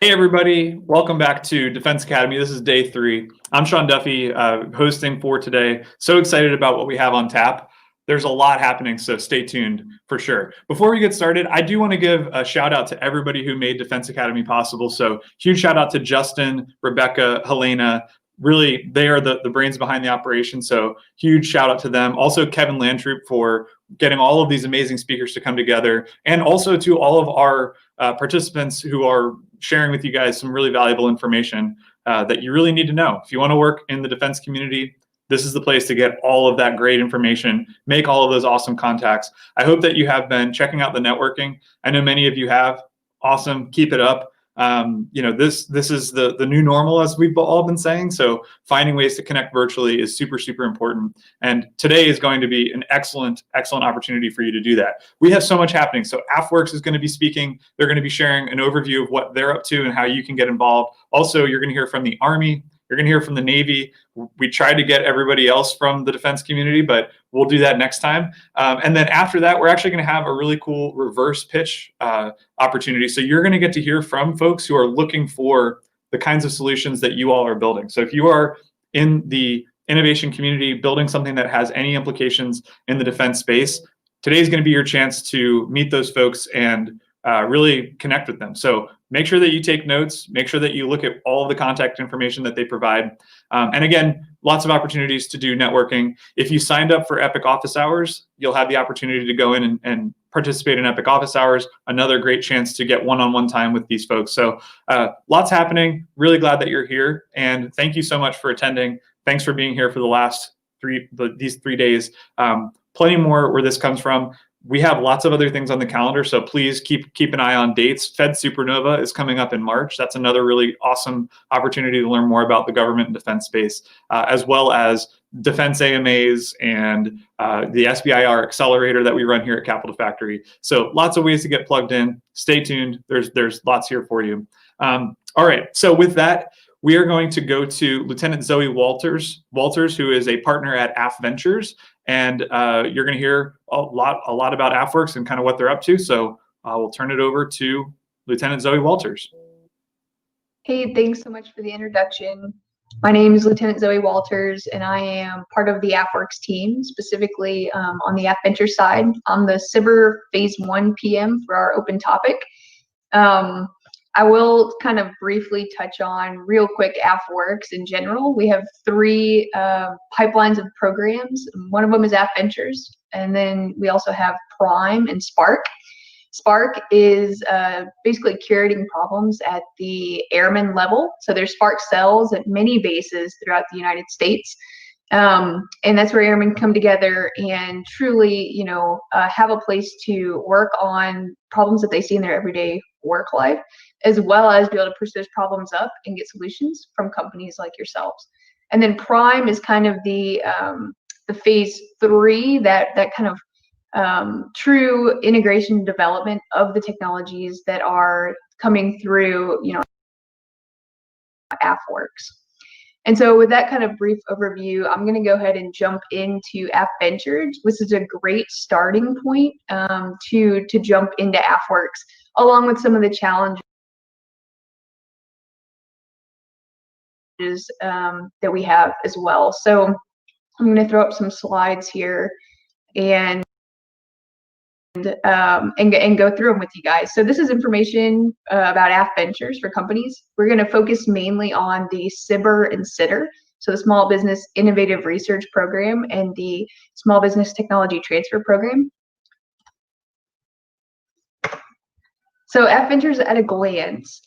Hey everybody, welcome back to Defense Academy. This is day 3. I'm Sean Duffy, hosting for today. So excited about what we have on tap. There's a lot happening, so stay tuned for sure. Before we get started, I do want to give a shout out to everybody who made Defense Academy possible. So huge shout out to Justin, Rebecca, Helena. Really, they are the brains behind the operation, so huge shout out to them. Also Kevin Landtroop for getting all of these amazing speakers to come together, and also to all of our participants who are sharing with you guys some really valuable information that you really need to know. If you want to work in the defense community, this is the place to get all of that great information, make all of those awesome contacts. I hope that you have been checking out the networking. I know many of you have. Awesome, keep it up. This is the new normal, as we've all been saying. So finding ways to connect virtually is super, super important. And today is going to be an excellent, excellent opportunity for you to do that. We have so much happening. So AFWERX is going to be speaking. They're going to be sharing an overview of what they're up to and how you can get involved. Also, you're going to hear from the Army. You're going to hear from the Navy. We tried to get everybody else from the defense community, but we'll do that next time. And then after that, we're actually going to have a really cool reverse pitch opportunity. So you're going to get to hear from folks who are looking for the kinds of solutions that you all are building. So if you are in the innovation community building something that has any implications in the defense space, today is going to be your chance to meet those folks and really connect with them. So make sure that you take notes, make sure that you look at all of the contact information that they provide. And again, lots of opportunities to do networking. If you signed up for Epic Office Hours, you'll have the opportunity to go in and participate in Epic Office Hours. Another great chance to get one-on-one time with these folks. So lots happening. Really glad that you're here. And thank you so much for attending. Thanks for being here for the last these 3 days. Plenty more where this comes from. We have lots of other things on the calendar, so please keep an eye on dates. Fed Supernova is coming up in March. That's another really awesome opportunity to learn more about the government and defense space, as well as defense AMAs and the SBIR accelerator that we run here at Capital Factory. So lots of ways to get plugged in. Stay tuned. There's lots here for you. All right, so with that, we are going to go to Lieutenant Zoe Walters, who is a partner at AFVentures. And you're going to hear a lot about AFWERX and kind of what they're up to. So we'll turn it over to Lieutenant Zoe Walters. Hey, thanks so much for the introduction. My name is Lieutenant Zoe Walters, and I am part of the AFWERX team, specifically on the AFVentures side. I'm the CIBR Phase 1 PM for our open topic. I will kind of briefly touch on real quick AFWERX in general. We have 3 pipelines of programs. One of them is AFVentures, and then we also have Prime and Spark. Spark is basically curating problems at the airman level. So there's Spark cells at many bases throughout the United States. And that's where airmen come together and truly, have a place to work on problems that they see in their everyday work life, as well as be able to push those problems up and get solutions from companies like yourselves. And then Prime is kind of the phase 3, that kind of true integration and development of the technologies that are coming through, AFWERX. And so with that kind of brief overview, I'm going to go ahead and jump into AFVentures, which is a great starting point to jump into AFWERX, along with some of the challenges that we have as well. So I'm going to throw up some slides here and go through them with you guys. So this is information about AFVentures for companies. We're going to focus mainly on the CIBR and CITR, so the Small Business Innovative Research Program and the Small Business Technology Transfer Program. So AFVentures at a glance.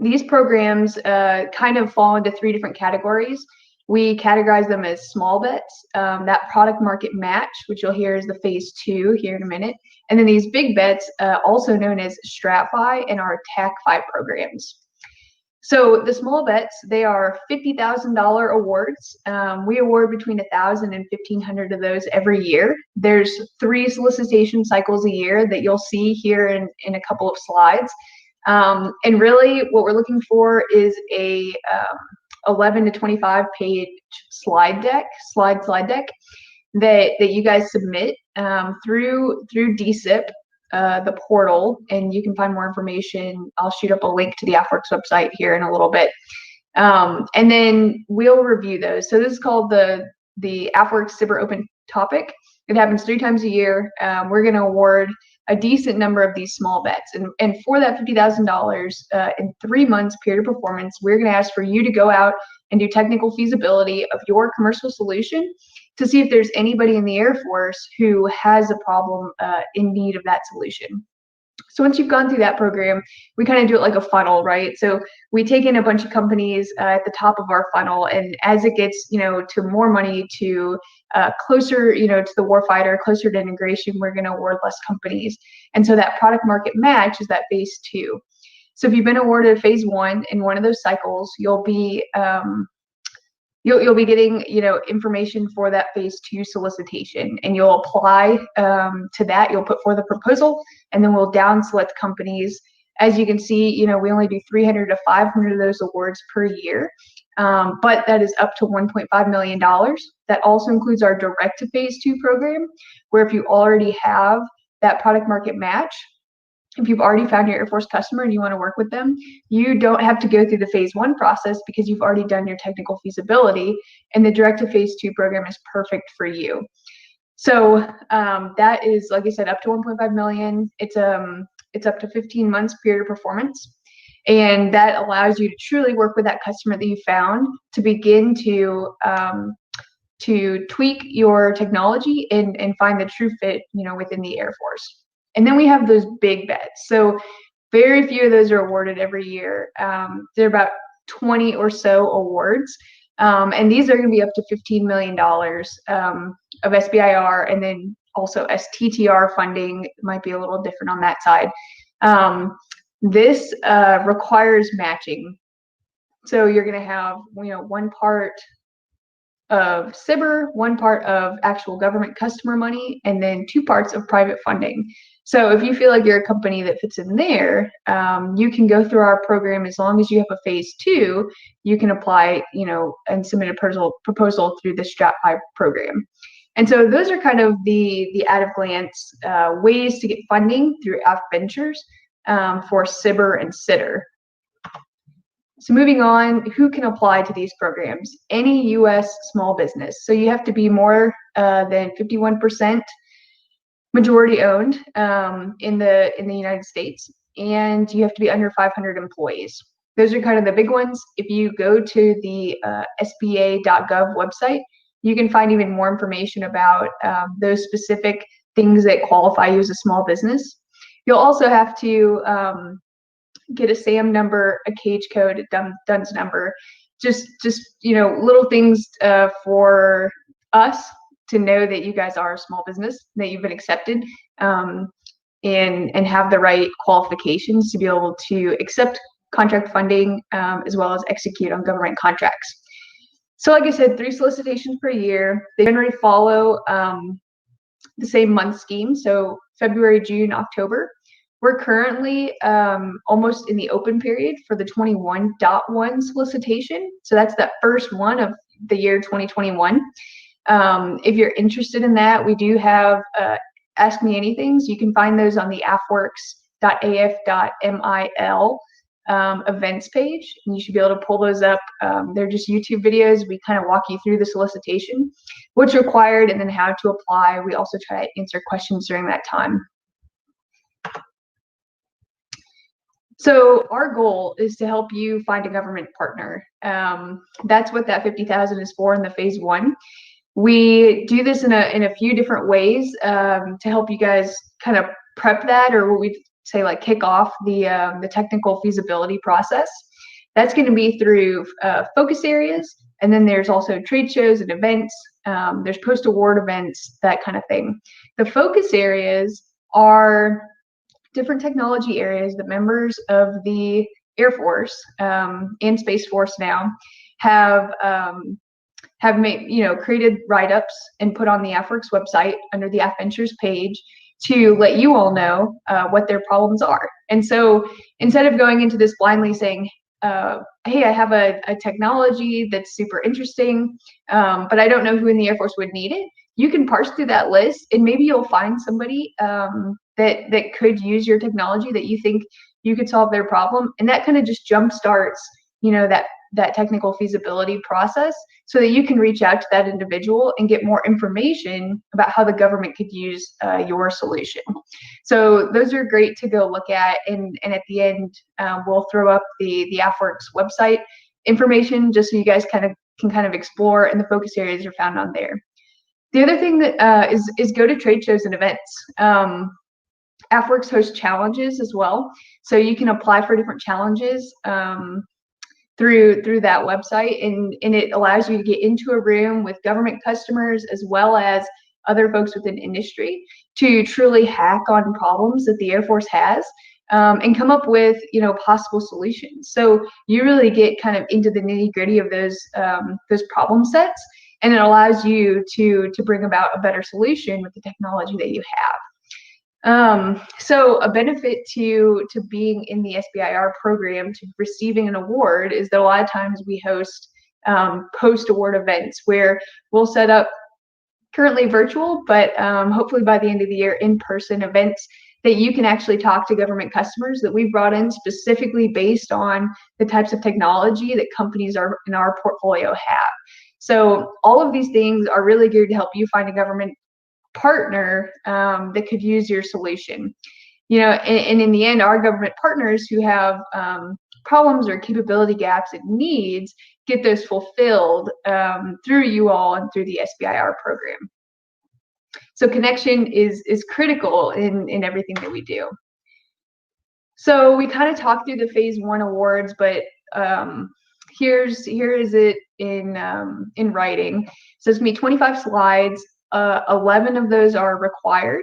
These programs kind of fall into 3 different categories. We categorize them as small bets, that product market match, which you'll hear is the phase 2 here in a minute. And then these big bets, also known as StratFi and our TACFi programs. So the small bets, they are $50,000 awards. We award between 1,000 and 1,500 of those every year. There's 3 solicitation cycles a year that you'll see here in a couple of slides. And really what we're looking for is a 11 to 25 page slide deck that you guys submit through DSIP the portal, and you can find more information. I'll shoot up a link to the AFWERX website here in a little bit. And then we'll review those. So this is called the AFWERX Cyber Open Topic. It happens 3 times a year. We're going to award a decent number of these small bets. And for that $50,000 in 3 months period of performance, we're going to ask for you to go out and do technical feasibility of your commercial solution to see if there's anybody in the Air Force who has a problem in need of that solution. So once you've gone through that program, we kind of do it like a funnel, right? So we take in a bunch of companies at the top of our funnel, and as it gets, to more money, to closer, to the warfighter, closer to integration, we're going to award less companies. And so that product market match is that phase 2. So if you've been awarded phase 1 in one of those cycles, you'll be you'll be getting information for that phase 2 solicitation, and you'll apply to that. You'll put forth a proposal, and then we'll down select companies. As you can see, we only do 300 to 500 of those awards per year, but that is up to $1.5 million. That also includes our direct to phase 2 program, where if you already have that product market match, if you've already found your Air Force customer and you want to work with them, you don't have to go through the phase 1 process because you've already done your technical feasibility, and the direct to phase 2 program is perfect for you. So that is, like I said, up to $1.5 million. It's up to 15 months period of performance, and that allows you to truly work with that customer that you found to begin to tweak your technology and find the true fit, within the Air Force. And then we have those big bets. So very few of those are awarded every year. There are about 20 or so awards. And these are going to be up to $15 million of SBIR, and then also STTR funding might be a little different on that side. This requires matching. So you're going to have, one part of SBIR, one part of actual government customer money, and then 2 parts of private funding. So if you feel like you're a company that fits in there, you can go through our program. As long as you have a phase 2, you can apply, and submit a proposal through the Strat 5 program. And so those are kind of the at a glance ways to get funding through AFVentures for SBIR and SITR. So moving on, who can apply to these programs? Any U.S. small business. So you have to be more than 51% majority owned in the United States, and you have to be under 500 employees. Those are kind of the big ones. If you go to the SBA.gov website, you can find even more information about those specific things that qualify you as a small business. You'll also have to get a SAM number, a cage code, a DUNS number, just little things for us to know that you guys are a small business, that you've been accepted, and have the right qualifications to be able to accept contract funding, as well as execute on government contracts. So like I said, 3 solicitations per year. They generally follow the same month scheme, so February, June, October. We're currently almost in the open period for the 21.1 solicitation. So that's that first one of the year 2021. If you're interested in that, we do have Ask Me Anythings. You can find those on the AFWERX.af.mil events page, and you should be able to pull those up. They're just YouTube videos. We kind of walk you through the solicitation, what's required, and then how to apply. We also try to answer questions during that time. So our goal is to help you find a government partner. That's what that 50,000 is for in the phase 1. We do this in a few different ways to help you guys kind of prep that, or what we say like kick off the technical feasibility process. That's going to be through focus areas, and then there's also trade shows and events. There's post-award events, that kind of thing. The focus areas are different technology areas that members of the Air Force and Space Force now have made, created write-ups and put on the AFWERX website under the AFVentures page to let you all know what their problems are. And so instead of going into this blindly saying, hey, I have a technology that's super interesting, but I don't know who in the Air Force would need it, you can parse through that list, and maybe you'll find somebody that could use your technology, that you think you could solve their problem, and that kind of just jump starts, that technical feasibility process, so that you can reach out to that individual and get more information about how the government could use your solution. So those are great to go look at, and at the end, we'll throw up the AFWERX website information, just so you guys can explore, and the focus areas are found on there. The other thing that is go to trade shows and events. AFWERX hosts challenges as well, so you can apply for different challenges through that website, and it allows you to get into a room with government customers as well as other folks within industry to truly hack on problems that the Air Force has, and come up with possible solutions. So you really get kind of into the nitty-gritty of those problem sets, and it allows you to bring about a better solution with the technology that you have. So a benefit to being in the SBIR program, to receiving an award, is that a lot of times we host post-award events where we'll set up, currently virtual, but hopefully by the end of the year, in-person events that you can actually talk to government customers that we've brought in specifically based on the types of technology that companies in our portfolio have. So all of these things are really geared to help you find a government partner that could use your solution. And in the end, our government partners who have problems or capability gaps and needs get those fulfilled through you all and through the SBIR program. So connection is critical in everything that we do. So we kind of talked through the phase 1 awards, but here is it in writing. So it's going to be 25 slides. 11 of those are required,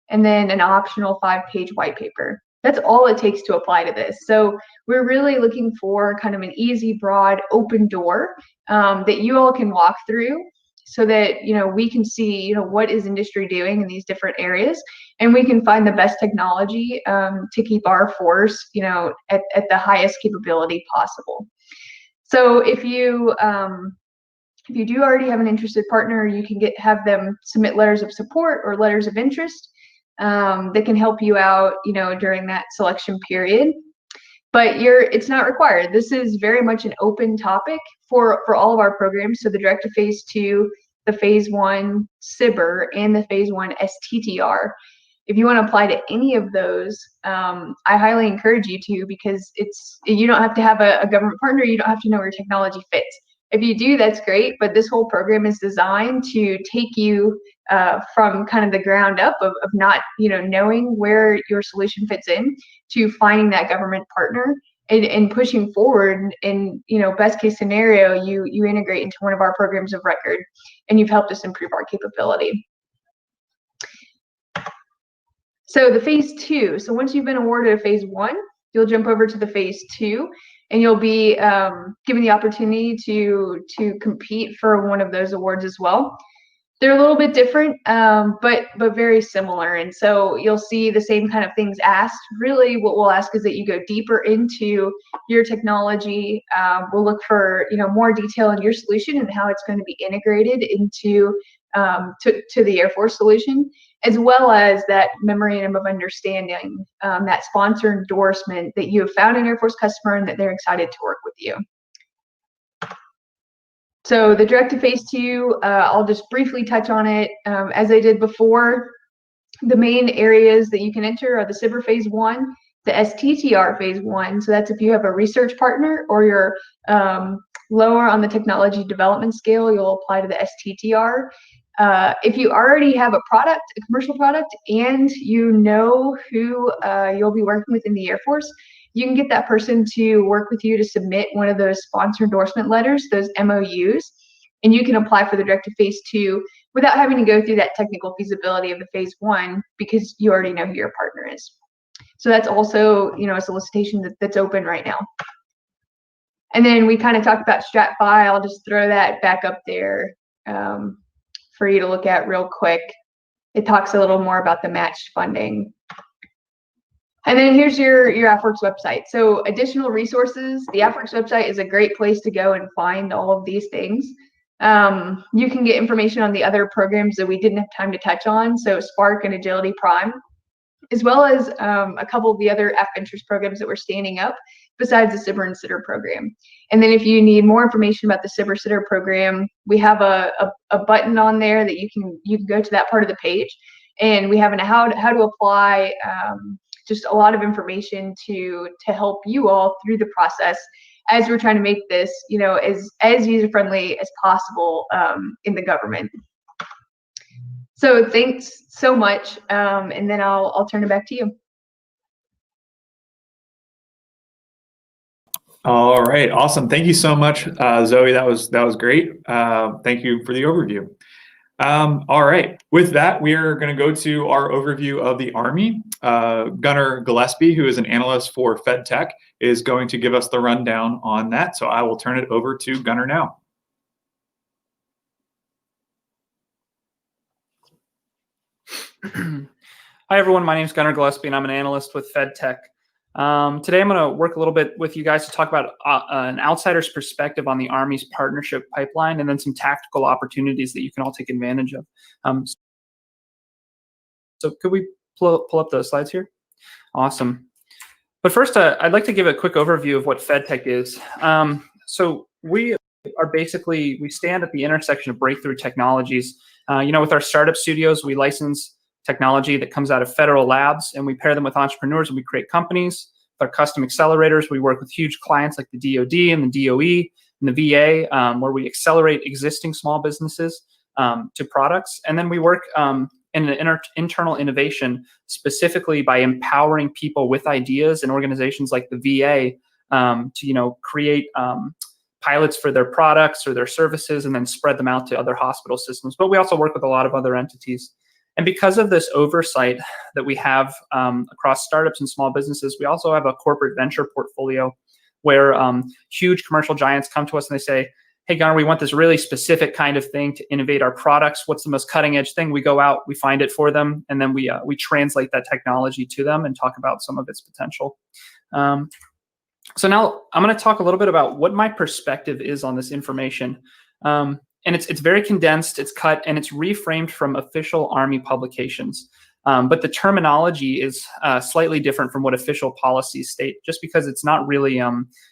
and then an optional 5-page white paper. That's all it takes to apply to this. So we're really looking for kind of an easy, broad, open door that you all can walk through, so that we can see what is industry doing in these different areas, and we can find the best technology to keep our force at the highest capability possible. So if you do already have an interested partner, you can have them submit letters of support or letters of interest that can help you out, during that selection period. But it's not required. This is very much an open topic for all of our programs. So the Direct to Phase 2, the Phase 1 SBIR, and the Phase 1 STTR. If you want to apply to any of those, I highly encourage you to, because you don't have to have a government partner. You don't have to know where your technology fits. If you do, that's great, but this whole program is designed to take you from kind of the ground up of not knowing where your solution fits in, to finding that government partner and pushing forward. And best case scenario, you integrate into one of our programs of record, and you've helped us improve our capability. So the Phase 2. So once you've been awarded a Phase 1, you'll jump over to the Phase 2, and you'll be given the opportunity to compete for one of those awards as well. They're a little bit different, but very similar. And so you'll see the same kind of things asked. Really, what we'll ask is that you go deeper into your technology. We'll look for more detail in your solution and how it's going to be integrated into to the Air Force solution, as well as that memorandum of understanding, that sponsor endorsement that you have found an Air Force customer and that they're excited to work with you. So the Direct to Phase 2, I'll just briefly touch on it. As I did before, the main areas that you can enter are the SBIR Phase 1, the STTR Phase 1. So that's if you have a research partner or you're lower on the technology development scale, you'll apply to the STTR. If you already have a product, a commercial product, and you know who you'll be working with in the Air Force, you can get that person to work with you to submit one of those sponsor endorsement letters, those MOUs, and you can apply for the Direct to Phase 2 without having to go through that technical feasibility of the Phase 1, because you already know who your partner is. So that's also a solicitation that's open right now. And then we kind of talked about Strat Fi. I'll just throw that back up there for you to look at real quick. It talks a little more about the matched funding. And then here's your AFWERX website. So additional resources, the AFWERX website is a great place to go and find all of these things. You can get information on the other programs that we didn't have time to touch on, so Spark and Agility Prime. as well as a couple of the other AFVentures programs that we're standing up besides the Sibber and Sitter program. And then if you need more information about the Sibber Sitter program, we have a button on there that you can go to that part of the page, and we have how to apply, just a lot of information to help you all through the process as we're trying to make this, as user friendly as possible in the government. So thanks so much, and then I'll turn it back to you. All right, awesome. Thank you so much, Zoe. That was great. Thank you for the overview. All right, with that, we are going to go to our overview of the Army. Gunnar Gillespie, who is an analyst for FedTech, is going to give us the rundown on that. So I will turn it over to Gunnar now. Hi, everyone. My name is Gunnar Gillespie, and I'm an analyst with FedTech. Today, I'm going to work a little bit with you guys to talk about an outsider's perspective on the Army's partnership pipeline, and then some tactical opportunities that you can all take advantage of. So could we pull up the slides here? Awesome. But first, I'd like to give a quick overview of what FedTech is. So we stand at the intersection of breakthrough technologies. With our startup studios, we license technology that comes out of federal labs, and we pair them with entrepreneurs and we create companies. With our custom accelerators, we work with huge clients like the DoD and the DOE and the VA, where we accelerate existing small businesses to products. And then we work in an internal innovation, specifically by empowering people with ideas and organizations like the VA to create pilots for their products or their services and then spread them out to other hospital systems. But we also work with a lot of other entities. And because of this oversight that we have across startups and small businesses, we also have a corporate venture portfolio where huge commercial giants come to us and they say, hey, Gunnar, we want this really specific kind of thing to innovate our products. What's the most cutting edge thing? We go out, we find it for them, and then we translate that technology to them and talk about some of its potential. So now I'm going to talk a little bit about what my perspective is on this information. And it's very condensed, it's cut, and it's reframed from official Army publications. But the terminology is slightly different from what official policies state, just because it's not really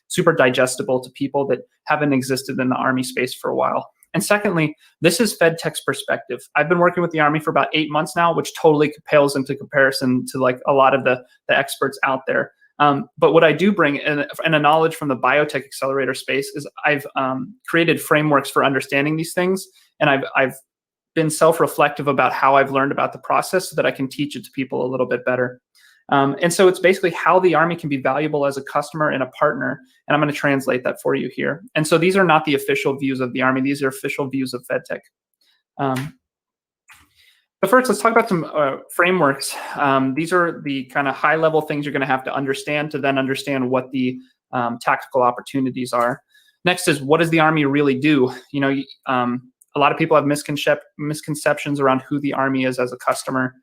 super digestible to people that haven't existed in the Army space for a while. And secondly, this is FedTech's perspective. I've been working with the Army for about 8 months now, which totally pales into comparison to like a lot of the experts out there. But what I do bring and a knowledge from the biotech accelerator space is I've created frameworks for understanding these things, and I've been self-reflective about how I've learned about the process so that I can teach it to people a little bit better. And so it's basically how the Army can be valuable as a customer and a partner, and I'm going to translate that for you here. And so these are not the official views of the Army, these are official views of FedTech. But first, let's talk about some frameworks. These are the kind of high-level things you're going to have to understand to then understand what the tactical opportunities are. Next is, what does the Army really do? A lot of people have misconceptions around who the Army is as a customer.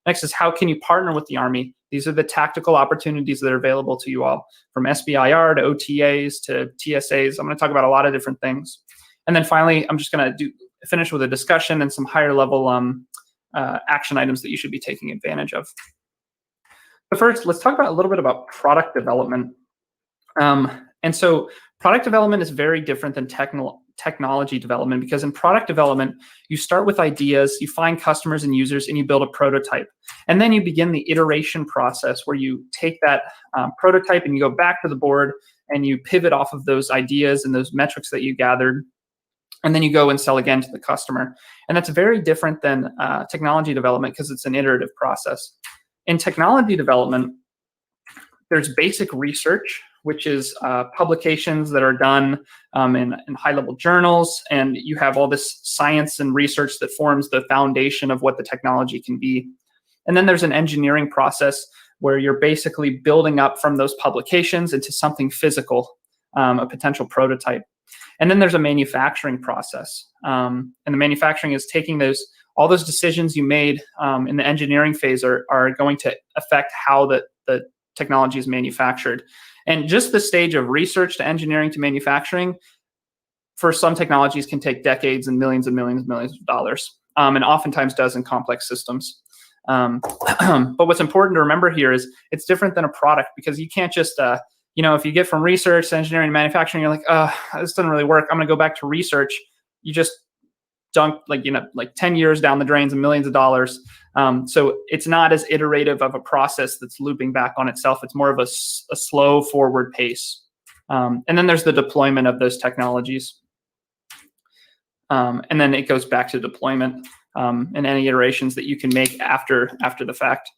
Next is, how can you partner with the Army? These are the tactical opportunities that are available to you all, from SBIR to OTAs to TSAs. I'm going to talk about a lot of different things. And then finally, I'm just going to finish with a discussion and some higher-level action items that you should be taking advantage of. But first, let's talk about a little bit about product development. And so product development is very different than technology development, because in product development, you start with ideas, you find customers and users, and you build a prototype. And then you begin the iteration process where you take that prototype and you go back to the board and you pivot off of those ideas and those metrics that you gathered. And then you go and sell again to the customer. And that's very different than technology development, because it's an iterative process. In technology development, there's basic research, which is publications that are done in high-level journals, and you have all this science and research that forms the foundation of what the technology can be. And then there's an engineering process where you're basically building up from those publications into something physical, a potential prototype. And then there's a manufacturing process. And the manufacturing is taking all those decisions you made in the engineering phase are going to affect how the technology is manufactured. And just the stage of research to engineering to manufacturing, for some technologies, can take decades and millions of dollars, and oftentimes does in complex systems. But what's important to remember here is it's different than a product, because you can't just, if you get from research to engineering to manufacturing, you're like, this doesn't really work, I'm going to go back to research. You just dunk like 10 years down the drains and millions of dollars. So it's not as iterative of a process that's looping back on itself. It's more of a slow forward pace. And then there's the deployment of those technologies. And then it goes back to deployment and any iterations that you can make after the fact.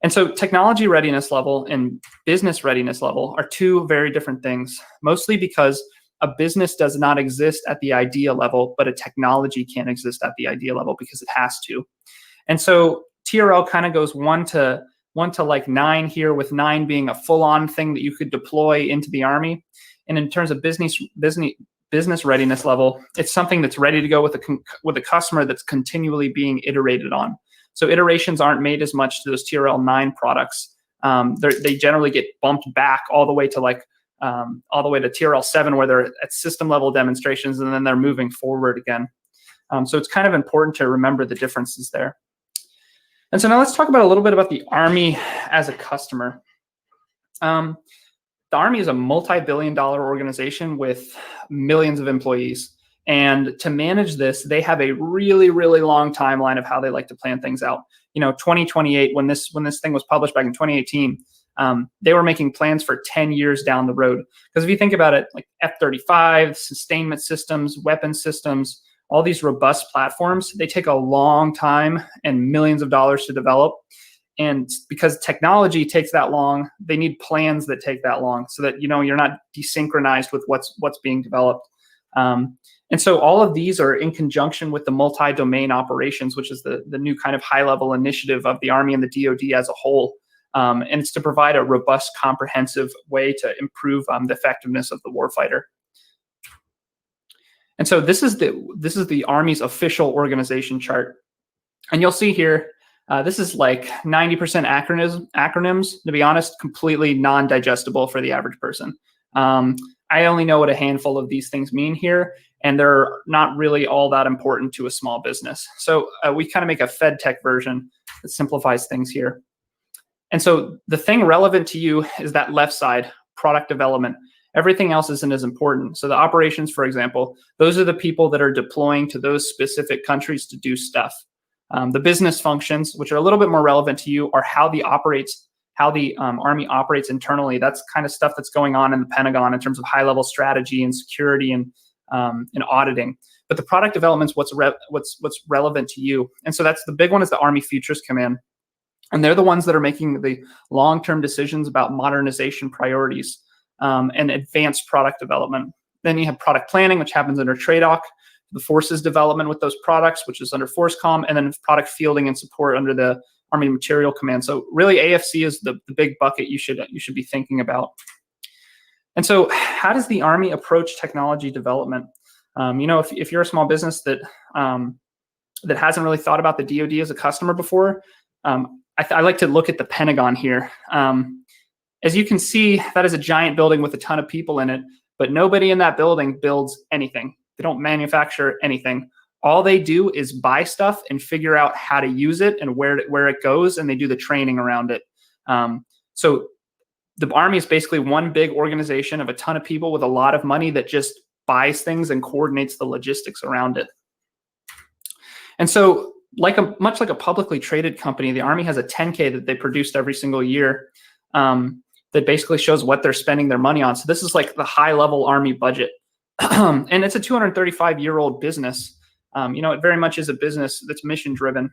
And so technology readiness level and business readiness level are two very different things, mostly because a business does not exist at the idea level, but a technology can't exist at the idea level because it has to. And so TRL kind of goes one to like 9 here, with 9 being a full-on thing that you could deploy into the Army. And in terms of business readiness level, it's something that's ready to go with a customer that's continually being iterated on. So iterations aren't made as much to those TRL 9 products. They generally get bumped back all the way to TRL 7, where they're at system level demonstrations, and then they're moving forward again. So it's kind of important to remember the differences there. And so now let's talk about a little bit about the Army as a customer. The Army is a multi-billion-dollar organization with millions of employees. And to manage this, they have a really, really long timeline of how they like to plan things out. 2028, when this thing was published back in 2018, they were making plans for 10 years down the road. Because if you think about it, like F-35, sustainment systems, weapon systems, all these robust platforms, they take a long time and millions of dollars to develop. And because technology takes that long, they need plans that take that long, so that you're not desynchronized with what's being developed. And so all of these are in conjunction with the multi-domain operations, which is the new kind of high-level initiative of the Army and the DoD as a whole. And it's to provide a robust, comprehensive way to improve the effectiveness of the warfighter. And so this is the Army's official organization chart. And you'll see here, this is like 90% acronyms. To be honest, completely non-digestible for the average person. I only know what a handful of these things mean here, and they're not really all that important to a small business. So we kind of make a FedTech version that simplifies things here. And so the thing relevant to you is that left side, product development. Everything else isn't as important. So the operations, for example, those are the people that are deploying to those specific countries to do stuff. The business functions, which are a little bit more relevant to you, are how the Army operates internally. That's kind of stuff that's going on in the Pentagon in terms of high-level strategy and security and auditing. But the product development is what's relevant to you. And so that's the big one, is the Army Futures Command. And they're the ones that are making the long-term decisions about modernization priorities and advanced product development. Then you have product planning, which happens under TRADOC, the forces development with those products, which is under FORCECOM, and then product fielding and support under the Army Material Command. So really AFC is the big bucket you should be thinking about. And so how does the Army approach technology development? If you're a small business that hasn't really thought about the DoD as a customer before, I like to look at the Pentagon here. As you can see, that is a giant building with a ton of people in it, but nobody in that building builds anything. They don't manufacture anything. All they do is buy stuff and figure out how to use it and where it goes, and they do the training around it. So the Army is basically one big organization of a ton of people with a lot of money that just buys things and coordinates the logistics around it. And so much like a publicly traded company, the Army has a 10K that they produced every single year that basically shows what they're spending their money on. So this is like the high-level Army budget. And it's a 235-year-old business. It very much is a business that's mission-driven.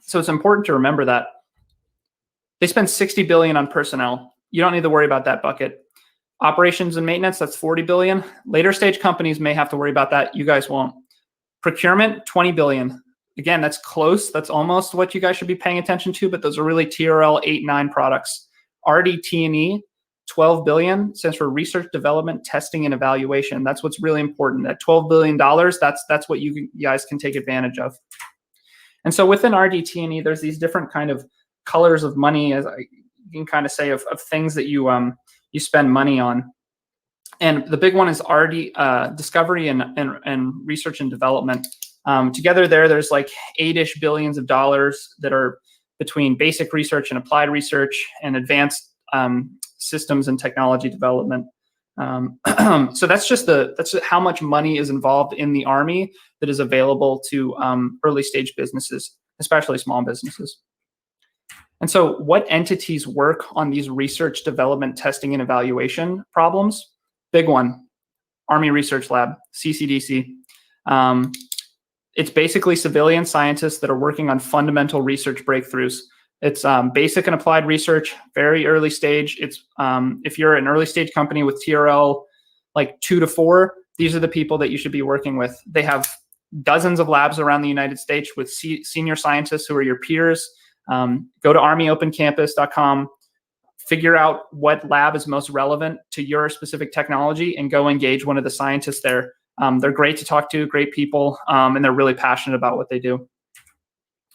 So it's important to remember that. They spend $60 billion on personnel. You don't need to worry about that bucket. Operations and maintenance, that's $40 billion. Later stage companies may have to worry about that. You guys won't. Procurement, $20 billion. Again, that's close. That's almost what you guys should be paying attention to, but those are really TRL 8, 9 products. RDT&E, $12 billion, stands for research, development, testing, and evaluation. That's what's really important. That $12 billion, that's what you guys can take advantage of. And so within RDT&E, there's these different kind of colors of money, as you can kind of say, of things that you spend money on. And the big one is discovery and research and development. Together there's like 8-ish billions of dollars that are between basic research and applied research and advanced systems and technology development. So that's how much money is involved in the Army that is available to early stage businesses, especially small businesses. And so what entities work on these research, development, testing, and evaluation problems? Big one, Army Research Lab, CCDC. It's basically civilian scientists that are working on fundamental research breakthroughs. It's basic and applied research, very early stage. It's if you're an early stage company with TRL like 2 to 4, these are the people that you should be working with. They have dozens of labs around the United States with senior scientists who are your peers. Go to armyopencampus.com, figure out what lab is most relevant to your specific technology, and go engage one of the scientists there. They're great to talk to, great people, and they're really passionate about what they do.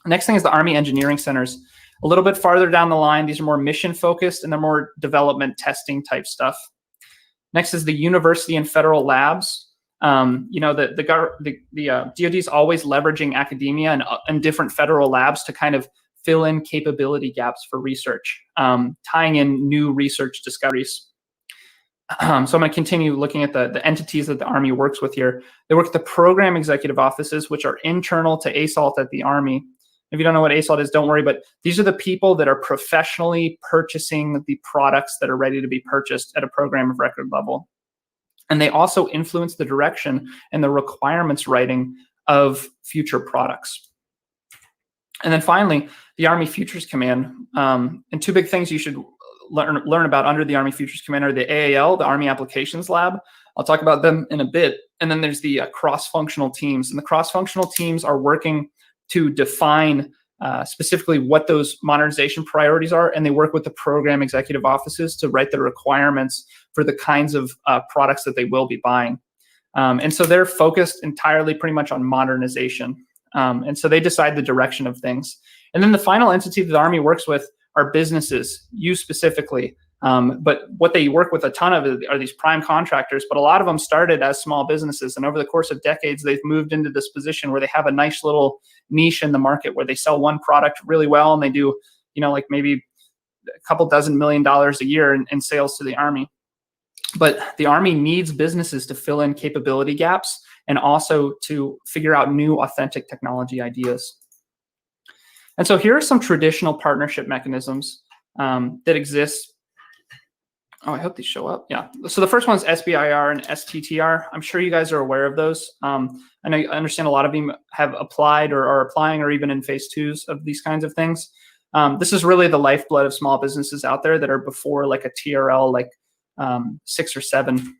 Next thing is the Army Engineering Centers. A little bit farther down the line, these are more mission focused and they're more development testing type stuff. Next is the university and federal labs. You know, the DoD is always leveraging academia and different federal labs to kind of fill in capability gaps for research, tying in new research discoveries. So I'm going to continue looking at the entities that the Army works with here. They work with the program executive offices, which are internal to ASALT at the Army. If you don't know what ASALT is, don't worry, but these are the people that are professionally purchasing the products that are ready to be purchased at a program of record level. And they also influence the direction and the requirements writing of future products. And then finally, the Army Futures Command. And two big things you should learn about under the Army Futures Command are the AAL, the Army Applications Lab. I'll talk about them in a bit. And then there's the cross-functional teams. And the cross-functional teams are working to define specifically what those modernization priorities are, and they work with the program executive offices to write the requirements for the kinds of products that they will be buying. And so they're focused entirely pretty much on modernization. And so they decide the direction of things. And then the final entity that the Army works with are businesses, you specifically. But what they work with a ton of are these prime contractors, but a lot of them started as small businesses. And over the course of decades, they've moved into this position where they have a nice little niche in the market where they sell one product really well. And they do, you know, like maybe a couple dozen $1 million a year in sales to the Army. But the Army needs businesses to fill in capability gaps and also to figure out new authentic technology ideas. And so here are some traditional partnership mechanisms that exist. Oh, I hope these show up. Yeah. So the first one is SBIR and STTR. I'm sure you guys are aware of those. I understand a lot of you have applied or are applying or even in phase 2s of these kinds of things. This is really the lifeblood of small businesses out there that are before like a TRL, like 6 or 7.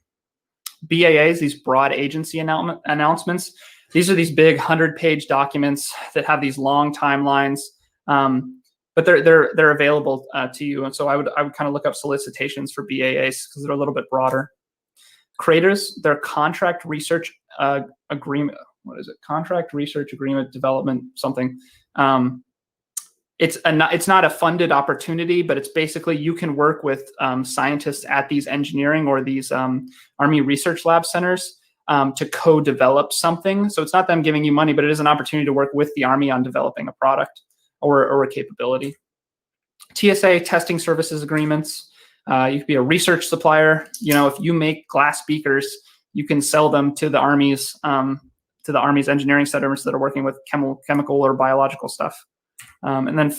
BAAs, these broad agency announcements. These are these big 100-page documents that have these long timelines. But they're available to you, and so I would kind of look up solicitations for BAAs because they're a little bit broader. CRADAs, they're contract research agreement. What is it? Contract research agreement development something. It's not a funded opportunity, but it's basically you can work with scientists at these engineering or these Army Research Lab centers to co-develop something. So it's not them giving you money, but it is an opportunity to work with the Army on developing a product or a capability. TSA, testing services agreements. You could be a research supplier. You know, if you make glass beakers, you can sell them to the Army's engineering centers that are working with chemical or biological stuff. And then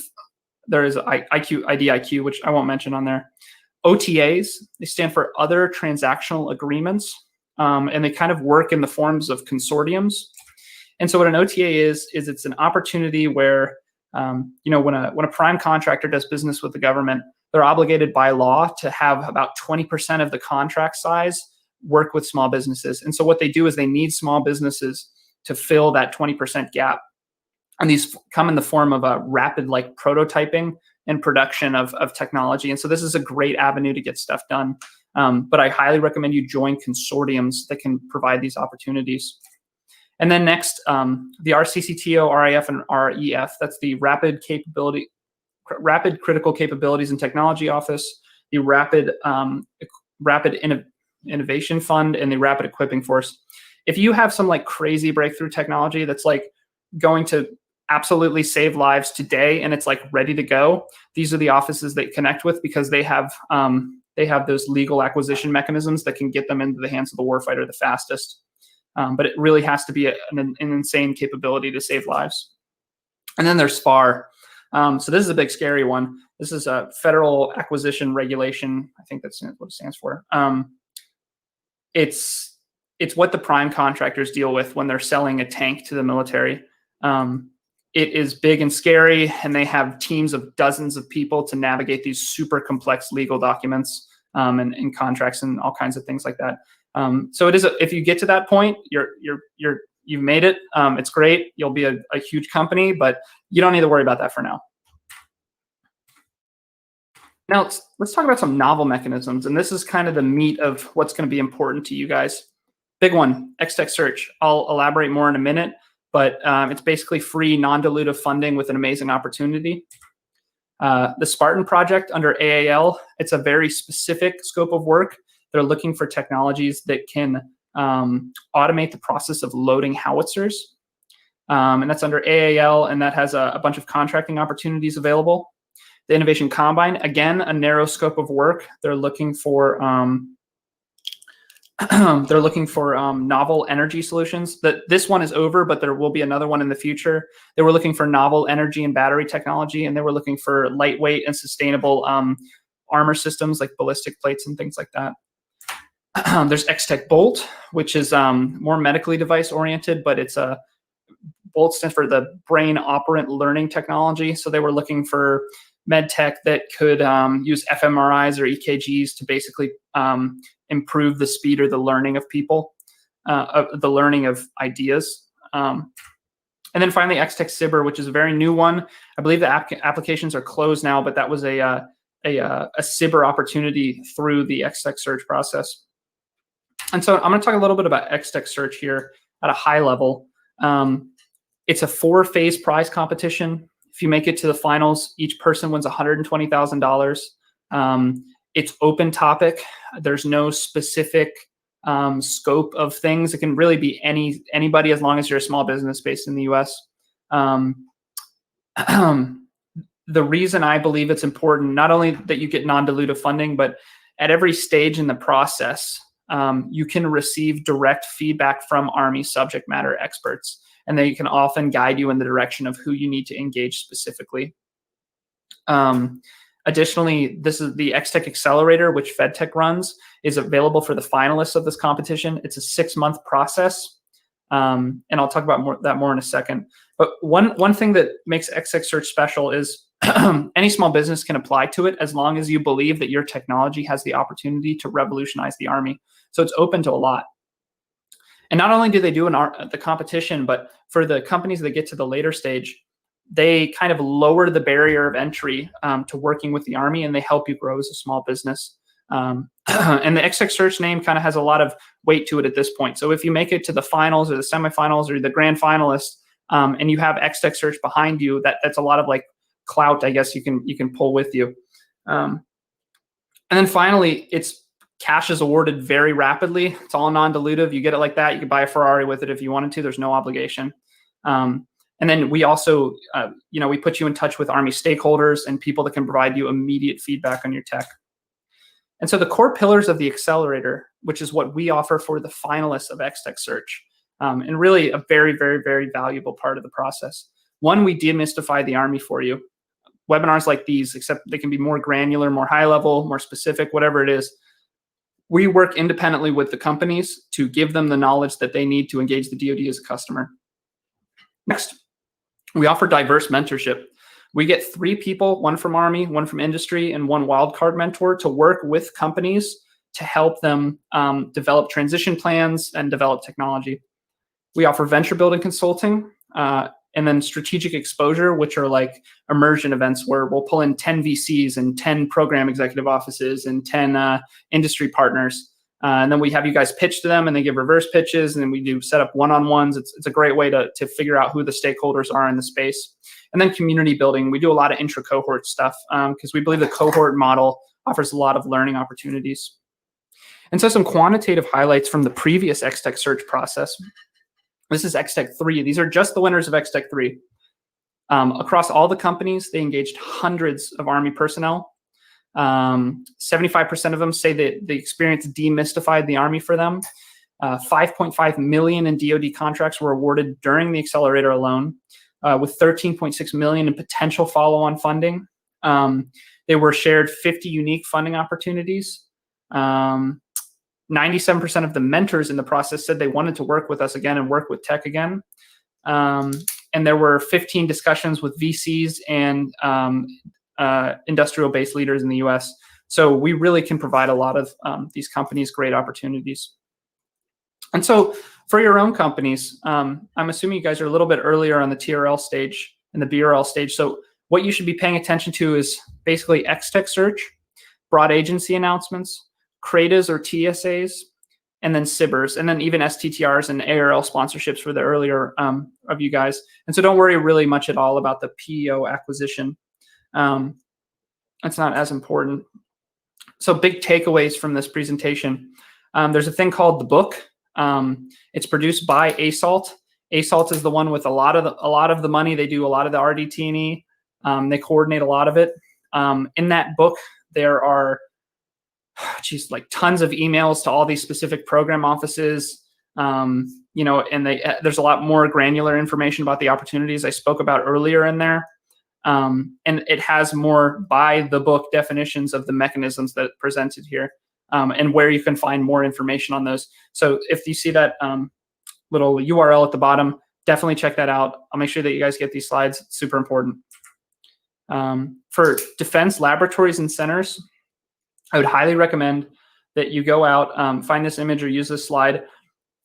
there is IDIQ, which I won't mention on there. OTAs, they stand for other transactional agreements, and they kind of work in the forms of consortiums. And so what an OTA is it's an opportunity where you know, when a prime contractor does business with the government, they're obligated by law to have about 20% of the contract size work with small businesses. And so what they do is they need small businesses to fill that 20% gap. And these come in the form of a rapid like prototyping and production of technology. And so this is a great avenue to get stuff done. But I highly recommend you join consortiums that can provide these opportunities. And then next, the RCCTO, RIF, and REF, that's the Rapid Critical Capabilities and Technology Office, the Rapid Innovation Fund, and the Rapid Equipping Force. if you have some like crazy breakthrough technology that's like going to absolutely save lives today and it's like ready to go, these are the offices that you connect with, because they have those legal acquisition mechanisms that can get them into the hands of the warfighter the fastest. But it really has to be an insane capability to save lives. And then there's FAR. So this is a big scary one. This is a Federal Acquisition Regulation. I think that's what it stands for. It's what the prime contractors deal with when they're selling a tank to the military. It is big and scary, and they have teams of dozens of people to navigate these super complex legal documents and contracts and all kinds of things like that. So it is. If you get to that point, you've made it. It's great. You'll be a huge company, but you don't need to worry about that for now. Now let's talk about some novel mechanisms, and this is kind of the meat of what's going to be important to you guys. Big one, X-Tech Search. I'll elaborate more in a minute, but it's basically free, non-dilutive funding with an amazing opportunity. The Spartan project under AAL, it's a very specific scope of work. They're looking for technologies that can automate the process of loading howitzers. And that's under AAL, and that has a bunch of contracting opportunities available. The Innovation Combine, again, a narrow scope of work. They're looking for novel energy solutions. This one is over, but there will be another one in the future. They were looking for novel energy and battery technology, and they were looking for lightweight and sustainable armor systems like ballistic plates and things like that. There's X-Tech Bolt, which is more medically device oriented, but it's a Bolt stands for the brain operant learning technology. So they were looking for med tech that could use fMRIs or EKGs to basically improve the speed or the learning of people, the learning of ideas. And then finally, X-Tech Cyber, which is a very new one. I believe the applications are closed now, but that was a Cyber opportunity through the X-Tech Search process. And so I'm going to talk a little bit about X-Tech Search here at a high level. It's a 4-phase prize competition. If you make it to the finals, each person wins $120,000. It's open topic. There's no specific scope of things. It can really be anybody as long as you're a small business based in the US. The reason I believe it's important, not only that you get non-dilutive funding, but at every stage in the process, you can receive direct feedback from Army subject matter experts, and they can often guide you in the direction of who you need to engage specifically. Additionally, this is the X-Tech Accelerator, which FedTech runs, is available for the finalists of this competition. It's a 6-month process, and I'll talk about that more in a second. But one thing that makes X-Tech Search special is any small business can apply to it as long as you believe that your technology has the opportunity to revolutionize the Army. So it's open to a lot. And not only do they do the competition, but for the companies that get to the later stage, they kind of lower the barrier of entry to working with the Army, and they help you grow as a small business. And the X-Tech Search name kind of has a lot of weight to it at this point. So if you make it to the finals or the semifinals or the grand finalist, and you have X-Tech Search behind you, that's a lot of like clout, I guess you can pull with you. And then finally, cash is awarded very rapidly. It's all non-dilutive. You get it like that. You can buy a Ferrari with it if you wanted to. There's no obligation. And then we also, we put you in touch with Army stakeholders and people that can provide you immediate feedback on your tech. And so the core pillars of the accelerator, which is what we offer for the finalists of X-Tech Search, and really a very, very, very valuable part of the process. One, we demystify the Army for you. Webinars like these, except they can be more granular, more high level, more specific, whatever it is. We work independently with the companies to give them the knowledge that they need to engage the DoD as a customer. Next, we offer diverse mentorship. We get 3 people, 1 from Army, 1 from industry, and 1 wildcard mentor to work with companies to help them develop transition plans and develop technology. We offer venture building consulting and then strategic exposure, which are like immersion events where we'll pull in 10 VCs and 10 program executive offices and 10 industry partners. And then we have you guys pitch to them, and they give reverse pitches, and then we do set up one-on-ones. It's a great way to figure out who the stakeholders are in the space. And then community building. We do a lot of intra-cohort stuff because we believe the cohort model offers a lot of learning opportunities. And so some quantitative highlights from the previous XTech search process. This is XTech 3. These are just the winners of XTech 3. Across all the companies, they engaged hundreds of Army personnel. 75% of them say that the experience demystified the Army for them. 5.5 million in DoD contracts were awarded during the accelerator alone, with 13.6 million in potential follow-on funding. They were shared 50 unique funding opportunities. 97% of the mentors in the process said they wanted to work with us again and work with tech again. And there were 15 discussions with VCs and industrial-based leaders in the US. So we really can provide a lot of these companies great opportunities. And so for your own companies, I'm assuming you guys are a little bit earlier on the TRL stage and the BRL stage. So what you should be paying attention to is basically XTech search, broad agency announcements, CRADAs or TSAs, and then SIBRs, and then even STTRs and ARL sponsorships for the earlier of you guys. And so don't worry really much at all about the PEO acquisition. It's not as important. So big takeaways from this presentation. There's a thing called the book. It's produced by ASALT. ASALT is the one with a lot of the money. They do a lot of the RDT&E. They coordinate a lot of it. In that book, there are like tons of emails to all these specific program offices, and there's a lot more granular information about the opportunities I spoke about earlier in there. And it has more by the book definitions of the mechanisms that presented here, and where you can find more information on those. So if you see that little URL at the bottom, definitely check that out. I'll make sure that you guys get these slides. It's super important. For defense laboratories and centers, I would highly recommend that you go out, find this image or use this slide,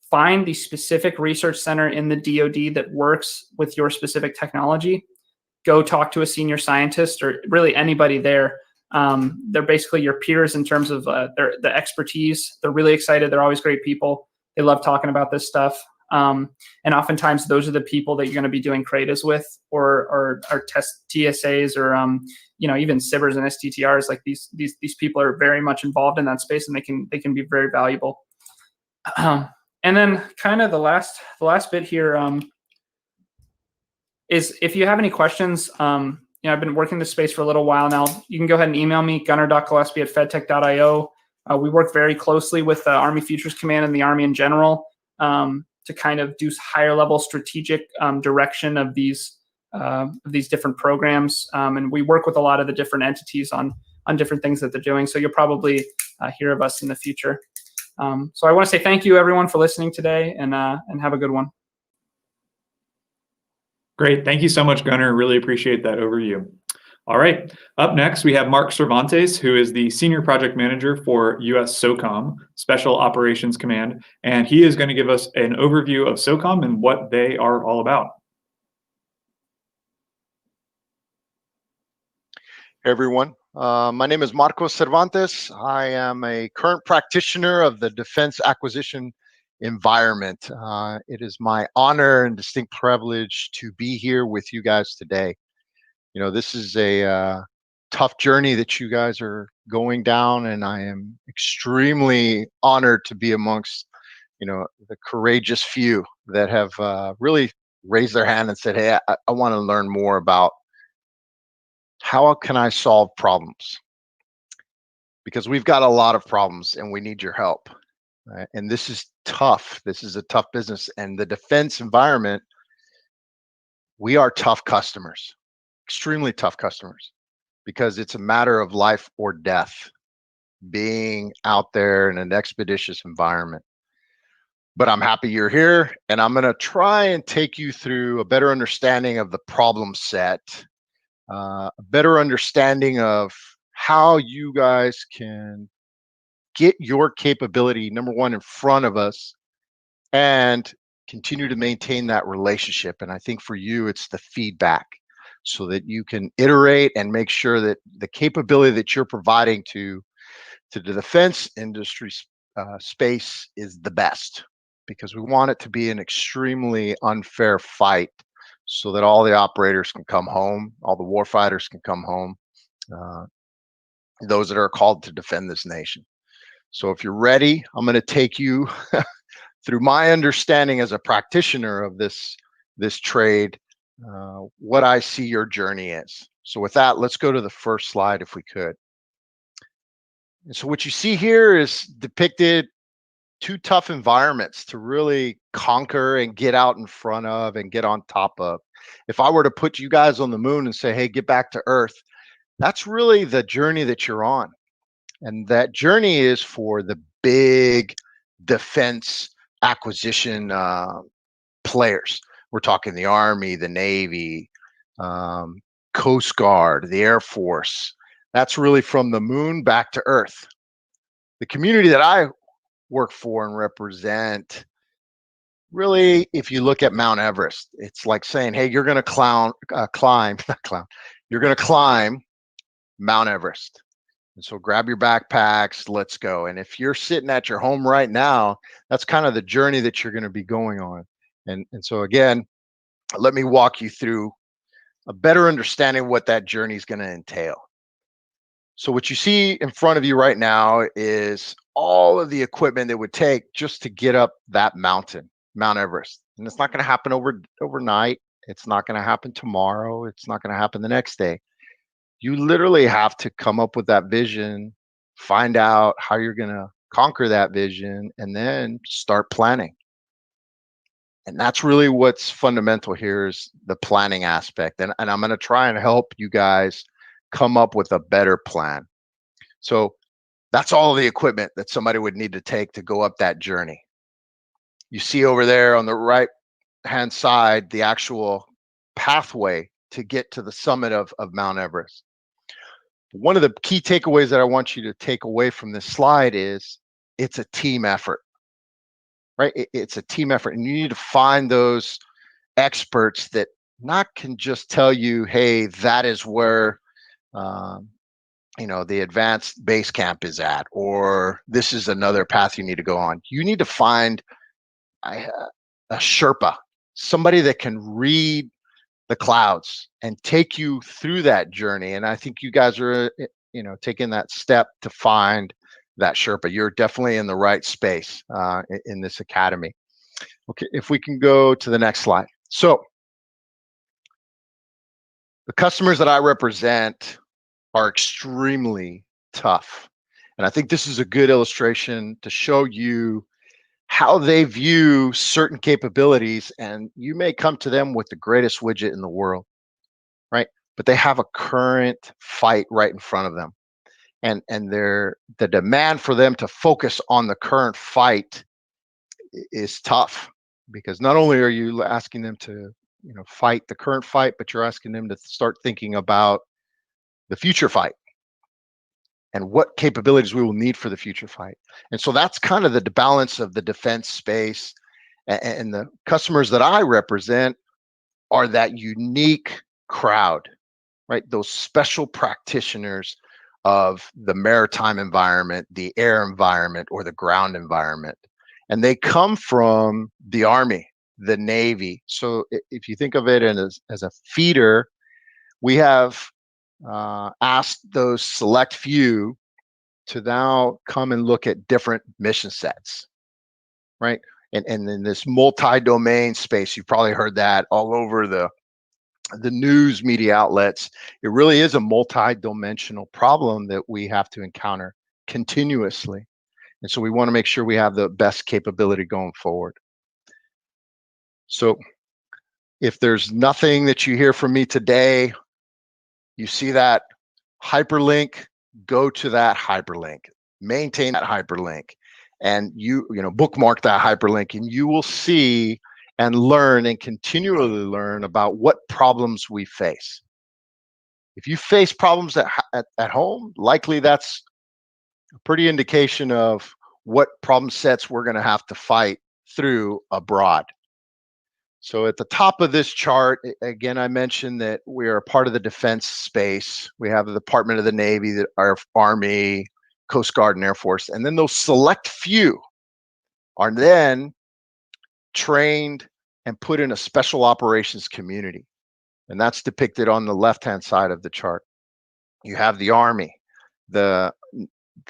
find the specific research center in the DoD that works with your specific technology. Go talk to a senior scientist or really anybody there. They're basically your peers in terms of the expertise. They're really excited. They're always great people. They love talking about this stuff. And oftentimes those are the people that you're going to be doing CRADAs with or test TSAs or even SIBRs and STTRs. Like these people are very much involved in that space, and they can be very valuable. And then kind of the last bit here is if you have any questions. I've been working this space for a little while now. You can go ahead and email me, gunnar.gillespie@fedtech.io. We work very closely with the Army Futures Command and the Army in general to kind of do higher level strategic direction of these different programs. And we work with a lot of the different entities on different things that they're doing. So you'll probably hear of us in the future. So I want to say thank you everyone for listening today, and have a good one. Great. Thank you so much, Gunnar. Really appreciate that overview. All right. Up next, we have Mark Cervantes, who is the Senior Project Manager for US SOCOM, Special Operations Command, and he is going to give us an overview of SOCOM and what they are all about. Hey everyone, my name is Marcos Cervantes. I am a current practitioner of the defense acquisition environment. It is my honor and distinct privilege to be here with you guys today. This is a tough journey that you guys are going down, and I am extremely honored to be amongst, the courageous few that have really raised their hand and said, hey, I want to learn more about how can I solve problems? Because we've got a lot of problems and we need your help. And this is tough. This is a tough business. And the defense environment, we are tough customers, extremely tough customers, because it's a matter of life or death being out there in an expeditious environment. But I'm happy you're here, and I'm going to try and take you through a better understanding of the problem set, a better understanding of how you guys can get your capability, number one, in front of us and continue to maintain that relationship. And I think for you, it's the feedback so that you can iterate and make sure that the capability that you're providing to the defense industry space is the best, because we want it to be an extremely unfair fight so that all the operators can come home, all the warfighters can come home, those that are called to defend this nation. So if you're ready, I'm going to take you through my understanding as a practitioner of this trade, what I see your journey is. So with that, let's go to the first slide if we could. And so what you see here is depicted two tough environments to really conquer and get out in front of and get on top of. If I were to put you guys on the moon and say, hey, get back to Earth, that's really the journey that you're on. And that journey is for the big defense acquisition players. We're talking the Army, the Navy, Coast Guard, the Air Force. That's really from the moon back to Earth. The community that I work for and represent, really, if you look at Mount Everest, it's like saying, hey, you're going to climb Mount Everest. And so grab your backpacks, let's go. And if you're sitting at your home right now, that's kind of the journey that you're going to be going on. And so again, let me walk you through a better understanding of what that journey is going to entail. So what you see in front of you right now is all of the equipment that would take just to get up that mountain, Mount Everest. And it's not going to happen overnight. It's not going to happen tomorrow. It's not going to happen the next day. You literally have to come up with that vision, find out how you're going to conquer that vision, and then start planning. And that's really what's fundamental here is the planning aspect. And I'm going to try and help you guys come up with a better plan. So that's all the equipment that somebody would need to take to go up that journey. You see over there on the right hand side, the actual pathway to get to the summit of Mount Everest. One of the key takeaways that I want you to take away from this slide is it's a team effort, right? It's a team effort, and you need to find those experts that not can just tell you, hey, that is where the advanced base camp is at, or this is another path you need to go on. You need to find a Sherpa, somebody that can read the clouds and take you through that journey. And I think you guys are, taking that step to find that Sherpa. You're definitely in the right space in this academy. Okay, if we can go to the next slide. So the customers that I represent are extremely tough. And I think this is a good illustration to show you how they view certain capabilities, and you may come to them with the greatest widget in the world, right? But they have a current fight right in front of them. And the demand for them to focus on the current fight is tough, because not only are you asking them to, fight the current fight, but you're asking them to start thinking about the future fight and what capabilities we will need for the future fight. And so that's kind of the balance of the defense space. And the customers that I represent are that unique crowd, right? Those special practitioners of the maritime environment, the air environment, or the ground environment. And they come from the Army, the Navy. So if you think of it as a feeder, we have asked those select few to now come and look at different mission sets, right? And in this multi-domain space, you've probably heard that all over the news media outlets. It really is a multi-dimensional problem that we have to encounter continuously. And so we want to make sure we have the best capability going forward. So if there's nothing that you hear from me today, you see that hyperlink, go to that hyperlink, maintain that hyperlink, and you bookmark that hyperlink, and you will see and learn and continually learn about what problems we face. If you face problems at home, likely that's a pretty indication of what problem sets we're going to have to fight through abroad. So at the top of this chart, again, I mentioned that we are a part of the defense space. We have the Department of the Navy, our Army, Coast Guard, and Air Force. And then those select few are then trained and put in a special operations community. And that's depicted on the left-hand side of the chart. You have the Army, the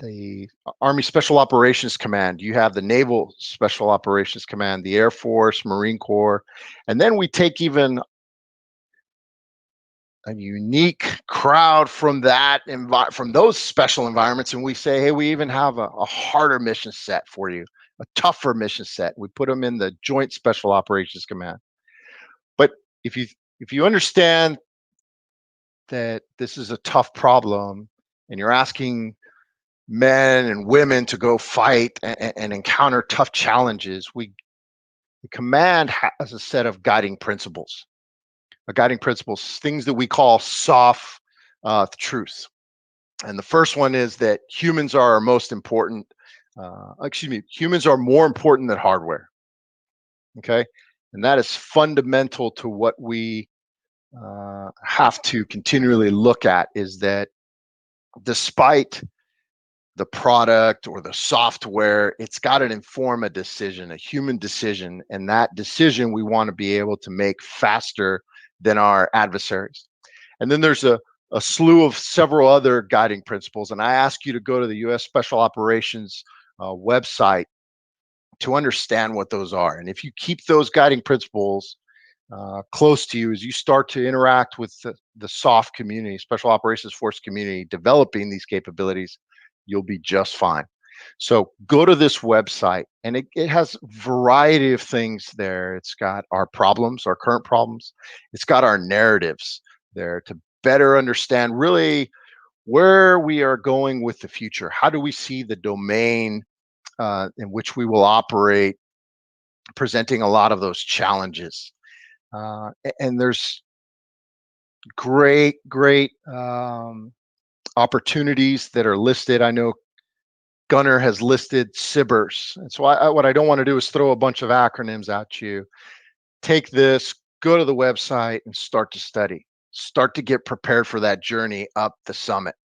the Army Special Operations Command, you have the Naval Special Operations Command, the Air Force, Marine Corps, and then we take even a unique crowd from from those special environments, and we say, hey, we even have a harder mission set for you, a tougher mission set. We put them in the Joint Special Operations Command. But if you understand that this is a tough problem, and you're asking men and women to go fight and encounter tough challenges, the command has a set of guiding principles. Things that we call soft truths. And the first one is that humans are our most important. Humans are more important than hardware. Okay, and that is fundamental to what we have to continually look at. Is that despite the product or the software, it's got to inform a decision, a human decision, and that decision we want to be able to make faster than our adversaries. And then there's a slew of several other guiding principles, and I ask you to go to the U.S. Special Operations website to understand what those are. And if you keep those guiding principles close to you as you start to interact with the SOF community, Special Operations Force community, developing these capabilities, you'll be just fine. So go to this website, and it has a variety of things there. It's got our problems, our current problems. It's got our narratives there to better understand really where we are going with the future. How do we see the domain in which we will operate, presenting a lot of those challenges. And there's great opportunities that are listed. I know Gunnar has listed CIBERS. And so what I don't want to do is throw a bunch of acronyms at you. Take this, go to the website, and start to study. Start to get prepared for that journey up the summit,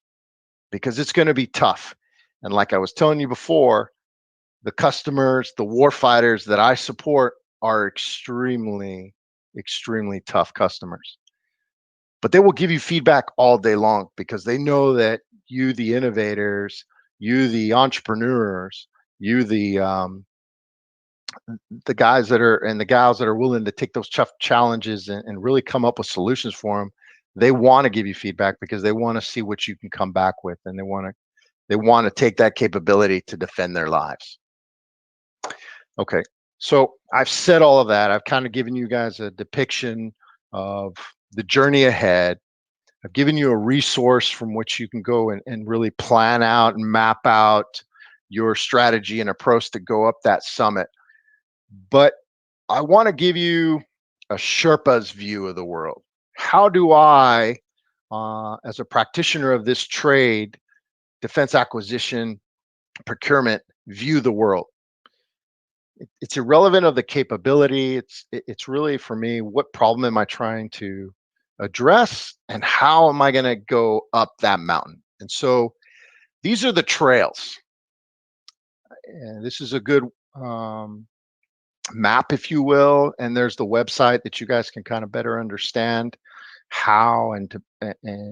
because it's going to be tough. And like I was telling you before, the customers, the war fighters that I support are extremely tough customers. But they will give you feedback all day long, because they know that you, the innovators, you, the entrepreneurs, you, the guys that are and the gals that are willing to take those tough challenges and really come up with solutions for them, they want to give you feedback because they want to see what you can come back with, and they want to take that capability to defend their lives. Okay, so I've said all of that. I've kind of given you guys a depiction of the journey ahead. I've given you a resource from which you can go and really plan out and map out your strategy and approach to go up that summit. But I want to give you a Sherpa's view of the world. How do I, as a practitioner of this trade, defense acquisition, procurement, view the world? It's irrelevant of the capability. It's really, for me, what problem am I trying to address, and how am I going to go up that mountain? And so these are the trails. And this is a good map, if you will, and there's the website that you guys can kind of better understand how and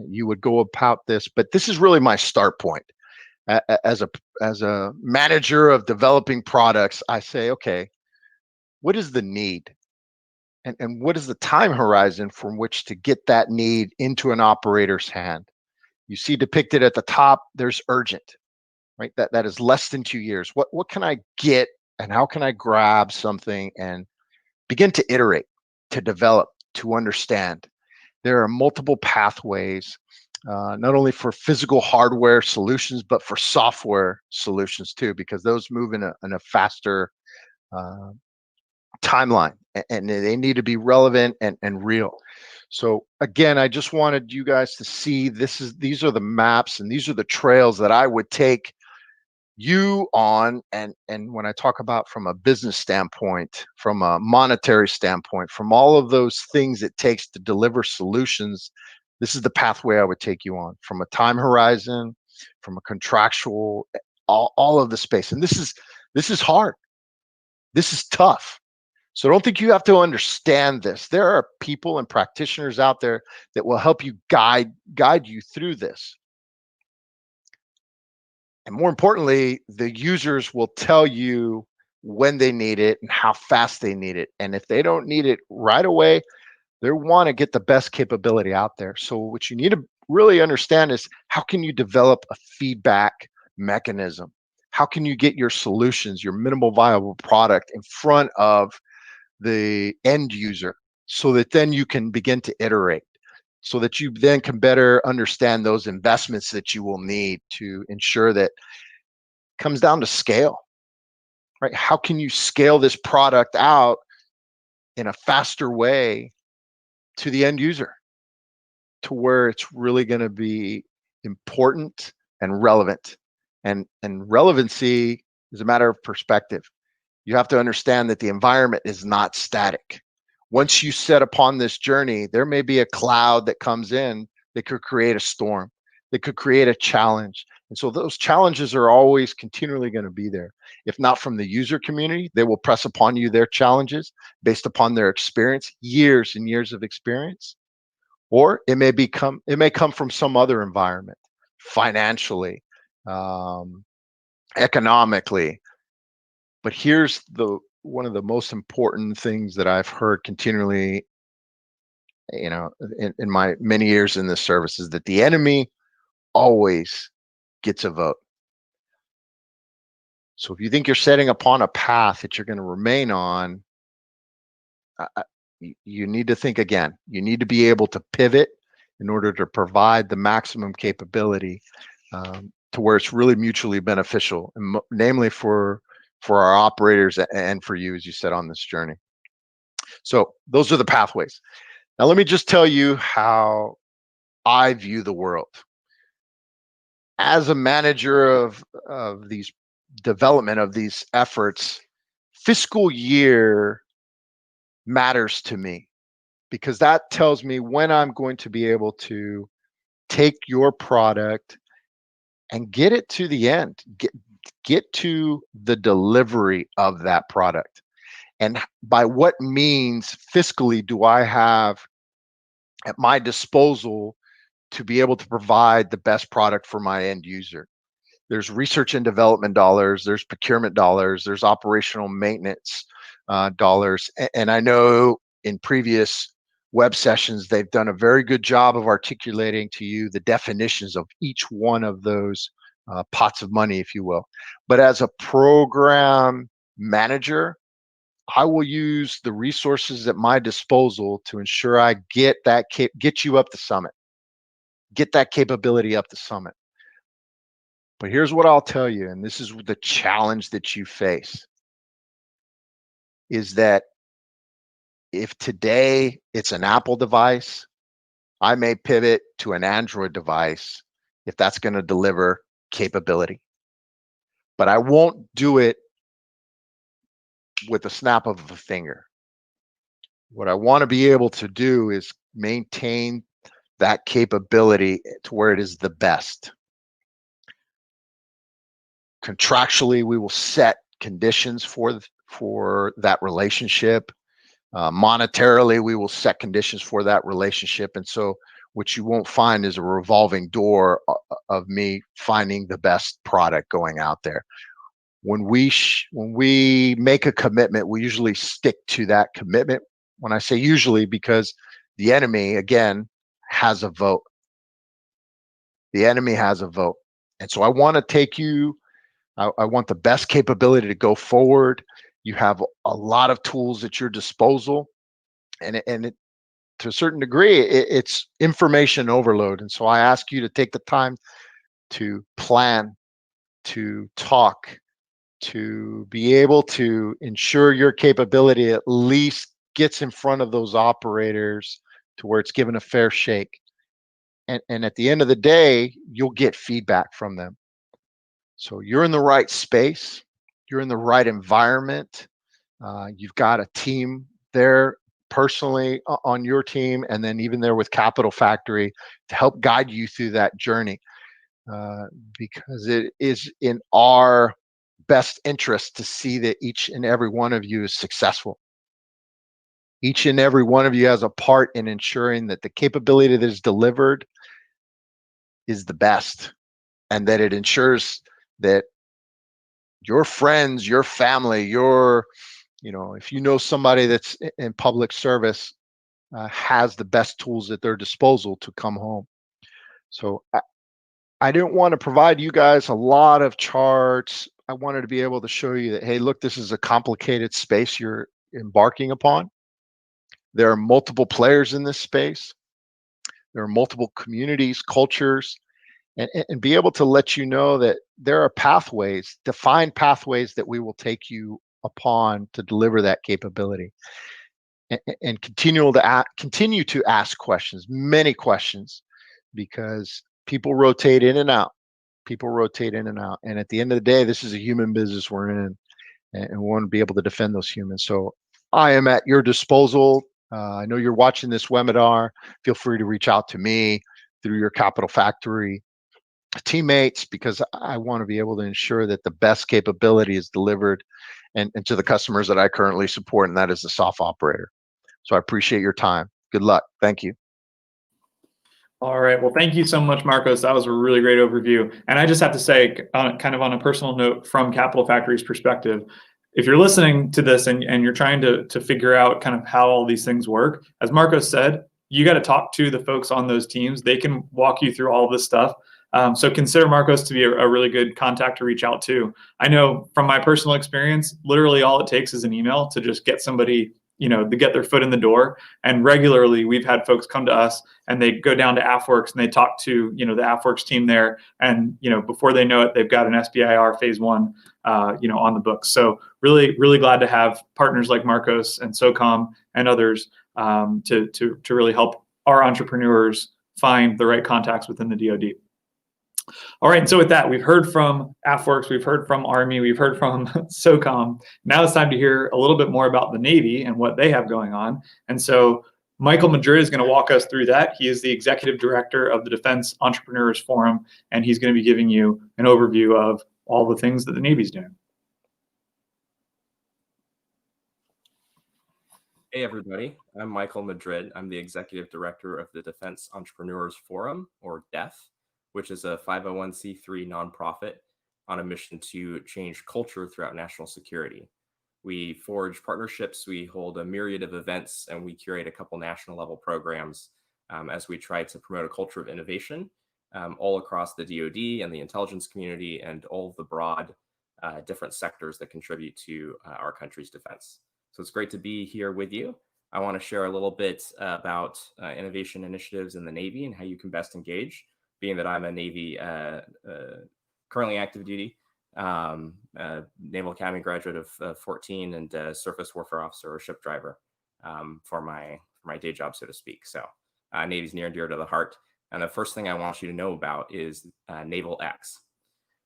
you would go about this. But this is really my start point. As a manager of developing products, I say, okay, what is the need? And what is the time horizon from which to get that need into an operator's hand? You see depicted at the top, there's urgent, right? That is less than 2 years. What can I get, and how can I grab something and begin to iterate, to develop, to understand? There are multiple pathways, not only for physical hardware solutions, but for software solutions too, because those move in a faster timeline, and they need to be relevant and real. So again, I just wanted you guys to see these are the maps, and these are the trails that I would take you on. And when I talk about from a business standpoint, from a monetary standpoint, from all of those things it takes to deliver solutions, this is the pathway I would take you on, from a time horizon, from a contractual, all of the space. And this is hard. This is tough. So don't think you have to understand this. There are people and practitioners out there that will help you guide you through this. And more importantly, the users will tell you when they need it and how fast they need it. And if they don't need it right away, they want to get the best capability out there. So what you need to really understand is, how can you develop a feedback mechanism? How can you get your solutions, your minimal viable product, in front of the end user, so that then you can begin to iterate, so that you then can better understand those investments that you will need to ensure that it comes down to scale, right? How can you scale this product out in a faster way to the end user, to where it's really going to be important and relevant? And relevancy is a matter of perspective. You have to understand that the environment is not static. Once you set upon this journey, there may be a cloud that comes in that could create a storm, that could create a challenge. And so those challenges are always continually going to be there. If not from the user community, they will press upon you their challenges based upon their experience, years and years of experience. Or it may come from some other environment, financially, economically. But here's one of the most important things that I've heard continually, in my many years in this service, is that the enemy always gets a vote. So if you think you're setting upon a path that you're going to remain on, you need to think again. You need to be able to pivot in order to provide the maximum capability, to where it's really mutually beneficial, and namely for our operators and for you, as you said, on this journey. So those are the pathways. Now, let me just tell you how I view the world. As a manager of these development of these efforts, fiscal year matters to me, because that tells me when I'm going to be able to take your product and get it to the end, get to the delivery of that product. And by what means fiscally do I have at my disposal to be able to provide the best product for my end user? There's research and development dollars, there's procurement dollars, there's operational maintenance dollars. And I know in previous web sessions, they've done a very good job of articulating to you the definitions of each one of those pots of money, if you will. But as a program manager, I will use the resources at my disposal to ensure I get you up the summit, get that capability up the summit. But here's what I'll tell you, and this is the challenge that you face, is that if today it's an Apple device, I may pivot to an Android device if that's going to deliver capability. But I won't do it with a snap of a finger. What I want to be able to do is maintain that capability to where it is the best. Contractually, we will set conditions for that relationship. Monetarily, we will set conditions for that relationship. And so what you won't find is a revolving door of me finding the best product going out there. When we make a commitment, we usually stick to that commitment. When I say usually, because the enemy, again, has a vote. The enemy has a vote. And so I want to take you, I want the best capability to go forward. You have a lot of tools at your disposal, and to a certain degree, it's information overload. And so I ask you to take the time to plan, to talk, to be able to ensure your capability at least gets in front of those operators to where it's given a fair shake. And at the end of the day, you'll get feedback from them. So you're in the right space, you're in the right environment. You've got a team there personally on your team, and then even there with Capital Factory to help guide you through that journey, because it is in our best interest to see that each and every one of you is successful. Each and every one of you has a part in ensuring that the capability that is delivered is the best, and that it ensures that your friends, your family, if you know somebody that's in public service, has the best tools at their disposal to come home. So I didn't want to provide you guys a lot of charts. I wanted to be able to show you that, hey, look, this is a complicated space you're embarking upon. There are multiple players in this space. There are multiple communities, cultures, and be able to let you know that there are pathways, defined pathways that we will take you upon to deliver that capability. And continue to ask questions, many questions, because people rotate in and out. And at the end of the day, this is a human business we're in, and we want to be able to defend those humans. So I am at your disposal. I know you're watching this webinar. Feel free to reach out to me through your Capital Factory teammates, because I want to be able to ensure that the best capability is delivered and to the customers that I currently support, and that is the soft operator. So I appreciate your time. Good luck. Thank you. All right. Well, thank you so much, Marcos. That was a really great overview. And I just have to say, kind of on a personal note, from Capital Factory's perspective, if you're listening to this and you're trying to figure out kind of how all these things work, as Marcos said, you got to talk to the folks on those teams. They can walk you through all this stuff. So consider Marcos to be a really good contact to reach out to. I know from my personal experience, literally all it takes is an email to just get somebody, to get their foot in the door. And regularly we've had folks come to us and they go down to AFWERX and they talk to, the AFWERX team there. And, before they know it, they've got an SBIR phase 1, on the books. So really, really glad to have partners like Marcos and SOCOM and others to really help our entrepreneurs find the right contacts within the DoD. All right, and so with that, we've heard from AFWERX, we've heard from Army, we've heard from SOCOM. Now it's time to hear a little bit more about the Navy and what they have going on. And so Michael Madrid is going to walk us through that. He is the Executive Director of the Defense Entrepreneurs Forum, and he's going to be giving you an overview of all the things that the Navy's doing. Hey everybody, I'm Michael Madrid. I'm the Executive Director of the Defense Entrepreneurs Forum, or DEF, which is a 501c3 nonprofit on a mission to change culture throughout national security. We forge partnerships, we hold a myriad of events, and we curate a couple national level programs as we try to promote a culture of innovation all across the DoD and the intelligence community and all of the broad different sectors that contribute to our country's defense. So it's great to be here with you. I want to share a little bit about innovation initiatives in the Navy and how you can best engage, being that I'm a Navy currently active duty, Naval Academy graduate of 14 and surface warfare officer or ship driver for my day job, so to speak. So Navy's near and dear to the heart. And the first thing I want you to know about is NavalX.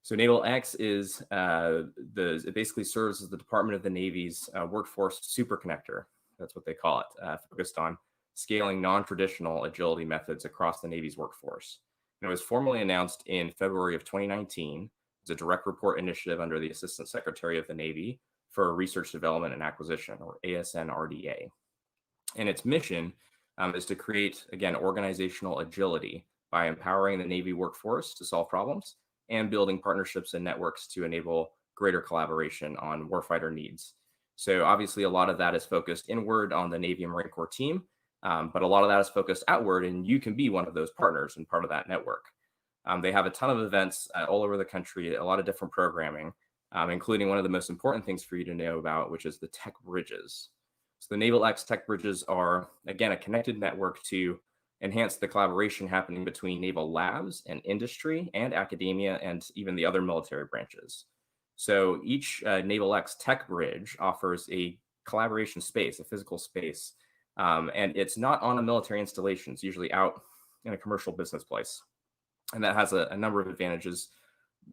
So NavalX is it basically serves as the Department of the Navy's workforce superconnector. That's what they call it, focused on scaling non-traditional agility methods across the Navy's workforce. And it was formally announced in February of 2019 as a direct report initiative under the Assistant Secretary of the Navy for Research, Development, and Acquisition, or ASNRDA. And its mission is to create, again, organizational agility by empowering the Navy workforce to solve problems and building partnerships and networks to enable greater collaboration on warfighter needs. So obviously a lot of that is focused inward on the Navy and Marine Corps team, but a lot of that is focused outward, and you can be one of those partners and part of that network. They have a ton of events all over the country, a lot of different programming, including one of the most important things for you to know about, which is the tech bridges. So the NavalX tech bridges are, again, a connected network to enhance the collaboration happening between naval labs and industry and academia and even the other military branches. So each NavalX tech bridge offers a collaboration space, a physical space, and it's not on a military installation. It's usually out in a commercial business place. And that has a number of advantages,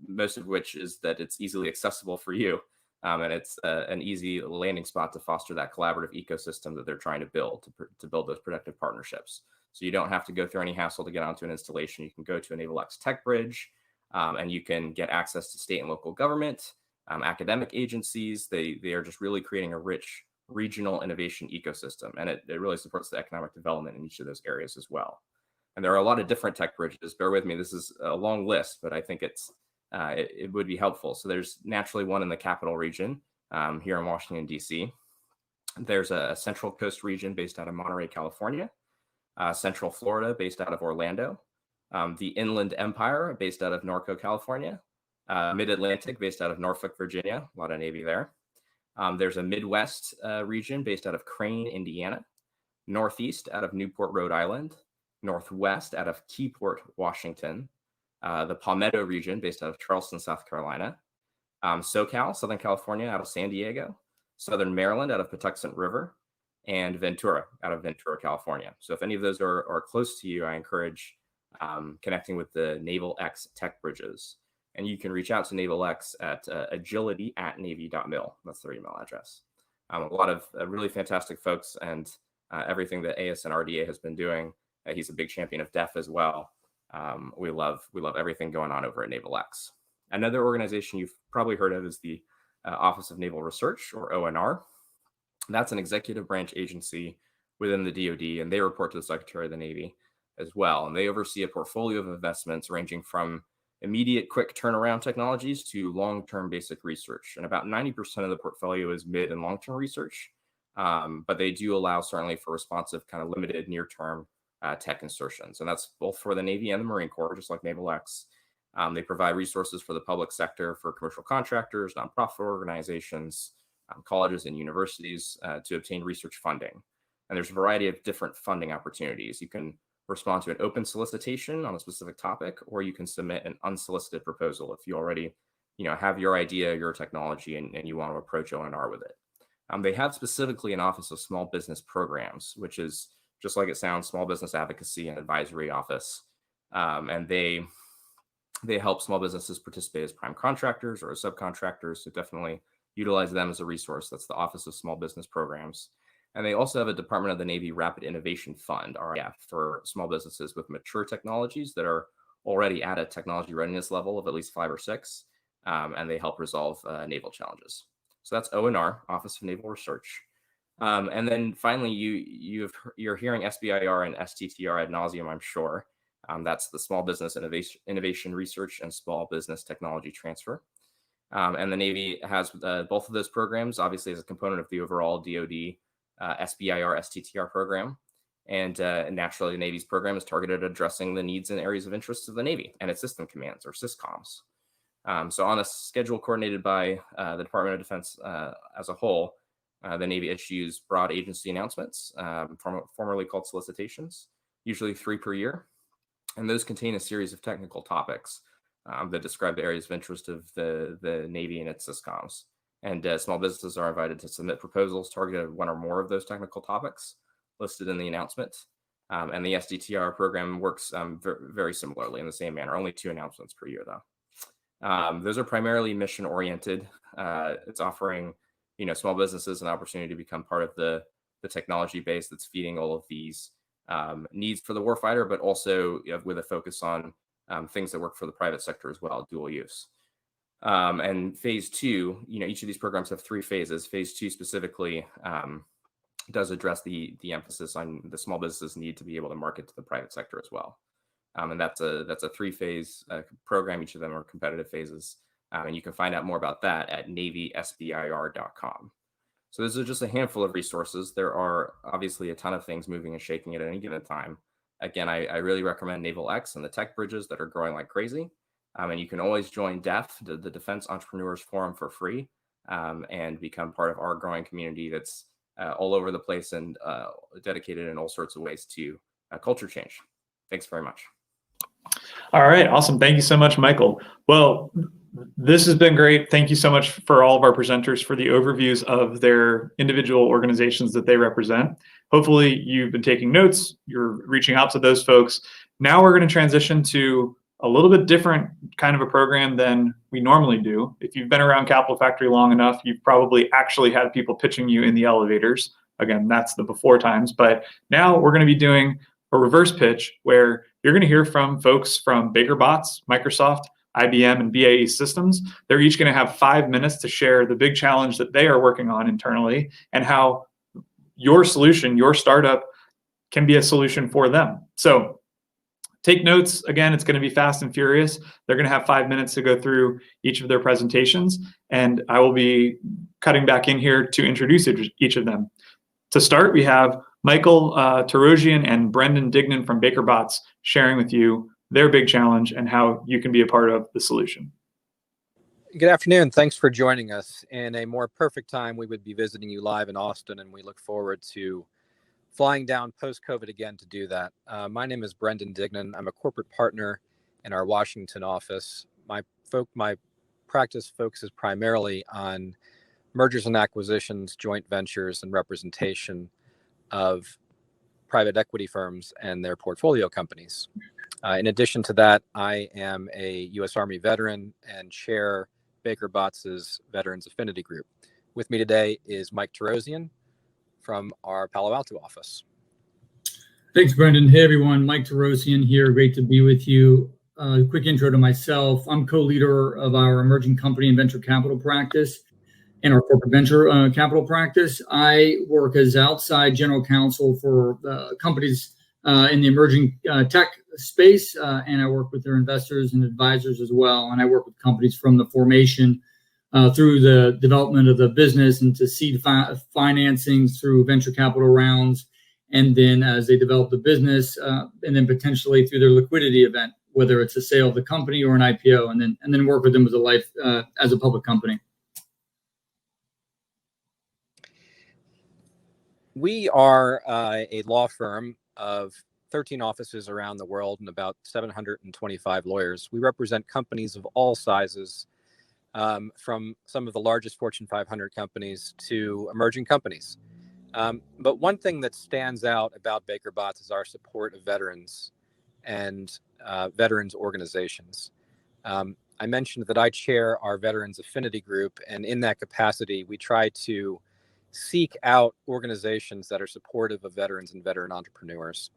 most of which is that it's easily accessible for you. And it's an easy landing spot to foster that collaborative ecosystem that they're trying to build, to build those productive partnerships. So you don't have to go through any hassle to get onto an installation. You can go to a NavalX tech bridge, and you can get access to state and local government, academic agencies. They are just really creating a rich regional innovation ecosystem, and it really supports the economic development in each of those areas as well. And there are a lot of different tech bridges. Bear with me, this is a long list, but I think it's it would be helpful. So there's naturally one in the capital region here in Washington, D.C. There's a Central Coast region based out of Monterey, California, Central Florida based out of Orlando, the Inland Empire based out of Norco, California, Mid-Atlantic based out of Norfolk, Virginia, a lot of Navy there. There's a Midwest region based out of Crane, Indiana, Northeast out of Newport, Rhode Island, Northwest out of Keyport, Washington, the Palmetto region based out of Charleston, South Carolina, SoCal, Southern California out of San Diego, Southern Maryland out of Patuxent River, and Ventura out of Ventura, California. So if any of those are close to you, I encourage connecting with the AFWERX tech bridges. And you can reach out to AFWERX at agility@navy.mil. That's their email address. A lot of really fantastic folks, and everything that ASNRDA has been doing. He's a big champion of DEF as well. We love everything going on over at AFWERX. Another organization you've probably heard of is the Office of Naval Research, or ONR. That's an executive branch agency within the DoD, and they report to the Secretary of the Navy as well. And they oversee a portfolio of investments ranging from immediate quick turnaround technologies to long-term basic research. And about 90% of the portfolio is mid and long-term research, but they do allow certainly for responsive kind of limited near-term tech insertions. And that's both for the Navy and the Marine Corps, just like AFWERX. They provide resources for the public sector, for commercial contractors, nonprofit organizations, colleges and universities to obtain research funding. And there's a variety of different funding opportunities. You can respond to an open solicitation on a specific topic, or you can submit an unsolicited proposal if you already have your idea, your technology, and you want to approach ONR with it. They have specifically an Office of Small Business Programs, which is, just like it sounds, small business advocacy and advisory office. And they help small businesses participate as prime contractors or as subcontractors, so definitely utilize them as a resource. That's the Office of Small Business Programs. And they also have a Department of the Navy Rapid Innovation Fund, RIF, for small businesses with mature technologies that are already at a technology readiness level of at least 5 or 6, and they help resolve naval challenges. So that's ONR, Office of Naval Research. And then finally, you're hearing SBIR and STTR ad nauseum, I'm sure. That's the Small Business Innovation Research and Small Business Technology Transfer. And the Navy has both of those programs, obviously, as a component of the overall DoD SBIR STTR program. And naturally, the Navy's program is targeted at addressing the needs and areas of interest of the Navy and its system commands, or SysComs. So on a schedule coordinated by the Department of Defense as a whole, the Navy issues broad agency announcements, formerly called solicitations, usually 3 per year. And those contain a series of technical topics that describe the areas of interest of the Navy and its SysComs. And small businesses are invited to submit proposals targeted at one or more of those technical topics listed in the announcement. And the SDTR program works very similarly in the same manner, only 2 announcements per year, though. Those are primarily mission-oriented. It's offering small businesses an opportunity to become part of the technology base that's feeding all of these needs for the warfighter, but also with a focus on things that work for the private sector as well, dual use. And phase 2, each of these programs have 3 phases. Phase 2 specifically does address the emphasis on the small businesses need to be able to market to the private sector as well. And that's a 3-phase program. Each of them are competitive phases. And you can find out more about that at navysbir.com. So this is just a handful of resources. There are obviously a ton of things moving and shaking at any given time. Again, I really recommend AFWERX and the tech bridges that are growing like crazy. And you can always join DEF, the Defense Entrepreneurs Forum, for free, and become part of our growing community that's all over the place and dedicated in all sorts of ways to culture change. Thanks very much. All right, awesome. Thank you so much, Michael. Well, this has been great. Thank you so much for all of our presenters for the overviews of their individual organizations that they represent. Hopefully you've been taking notes, you're reaching out to those folks. Now we're going to transition to a little bit different kind of a program than we normally do. If you've been around Capital Factory long enough, you've probably actually had people pitching you in the elevators. Again, that's the before times, but now we're going to be doing a reverse pitch where you're going to hear from folks from Baker Botts, Microsoft, IBM, and BAE Systems. They're each going to have 5 minutes to share the big challenge that they are working on internally and how your solution, your startup, can be a solution for them. So Take notes. Again, it's going to be fast and furious. They're going to have 5 minutes to go through each of their presentations, and I will be cutting back in here to introduce each of them. To start, we have Michael Tarosian and Brendan Dignan from BakerBots sharing with you their big challenge and how you can be a part of the solution. Good afternoon. Thanks for joining us. In a more perfect time, we would be visiting you live in Austin, and we look forward to flying down post-COVID again to do that. My name is Brendan Dignan. I'm a corporate partner in our Washington office. My practice focuses primarily on mergers and acquisitions, joint ventures, and representation of private equity firms and their portfolio companies. In addition to that, I am a U.S. Army veteran and chair BakerBots' Veterans Affinity Group. With me today is Mike Tarosian from our Palo Alto office. Thanks, Brendan. Hey, everyone. Mike Tarosian here. Great to be with you. Quick intro to myself. I'm co-leader of our emerging company and venture capital practice and our corporate venture capital practice. I work as outside general counsel for companies in the emerging tech space, and I work with their investors and advisors as well. And I work with companies from the formation through the development of the business and to seed financings through venture capital rounds, and then as they develop the business, and then potentially through their liquidity event, whether it's a sale of the company or an IPO, and then work with them as a public company. We are a law firm of 13 offices around the world and about 725 lawyers. We represent companies of all sizes, from some of the largest Fortune 500 companies to emerging companies. But one thing that stands out about BakerBots is our support of veterans and veterans organizations. I mentioned that I chair our Veterans Affinity Group, and in that capacity, we try to seek out organizations that are supportive of veterans and veteran entrepreneurs.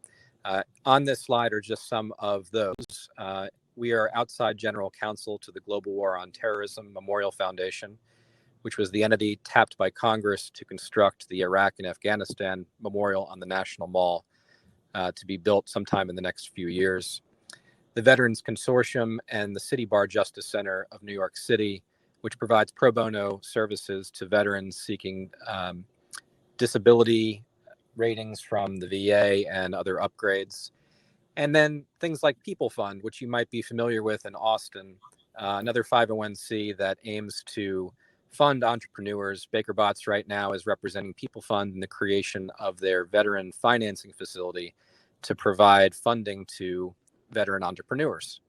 On this slide are just some of those. We are outside general counsel to the Global War on Terrorism Memorial Foundation, which was the entity tapped by Congress to construct the Iraq and Afghanistan Memorial on the National Mall, to be built sometime in the next few years. The Veterans Consortium and the City Bar Justice Center of New York City, which provides pro bono services to veterans seeking disability ratings from the VA and other upgrades. And then things like People Fund, which you might be familiar with in Austin, another 501c that aims to fund entrepreneurs. BakerBots right now is representing People Fund in the creation of their veteran financing facility to provide funding to veteran entrepreneurs.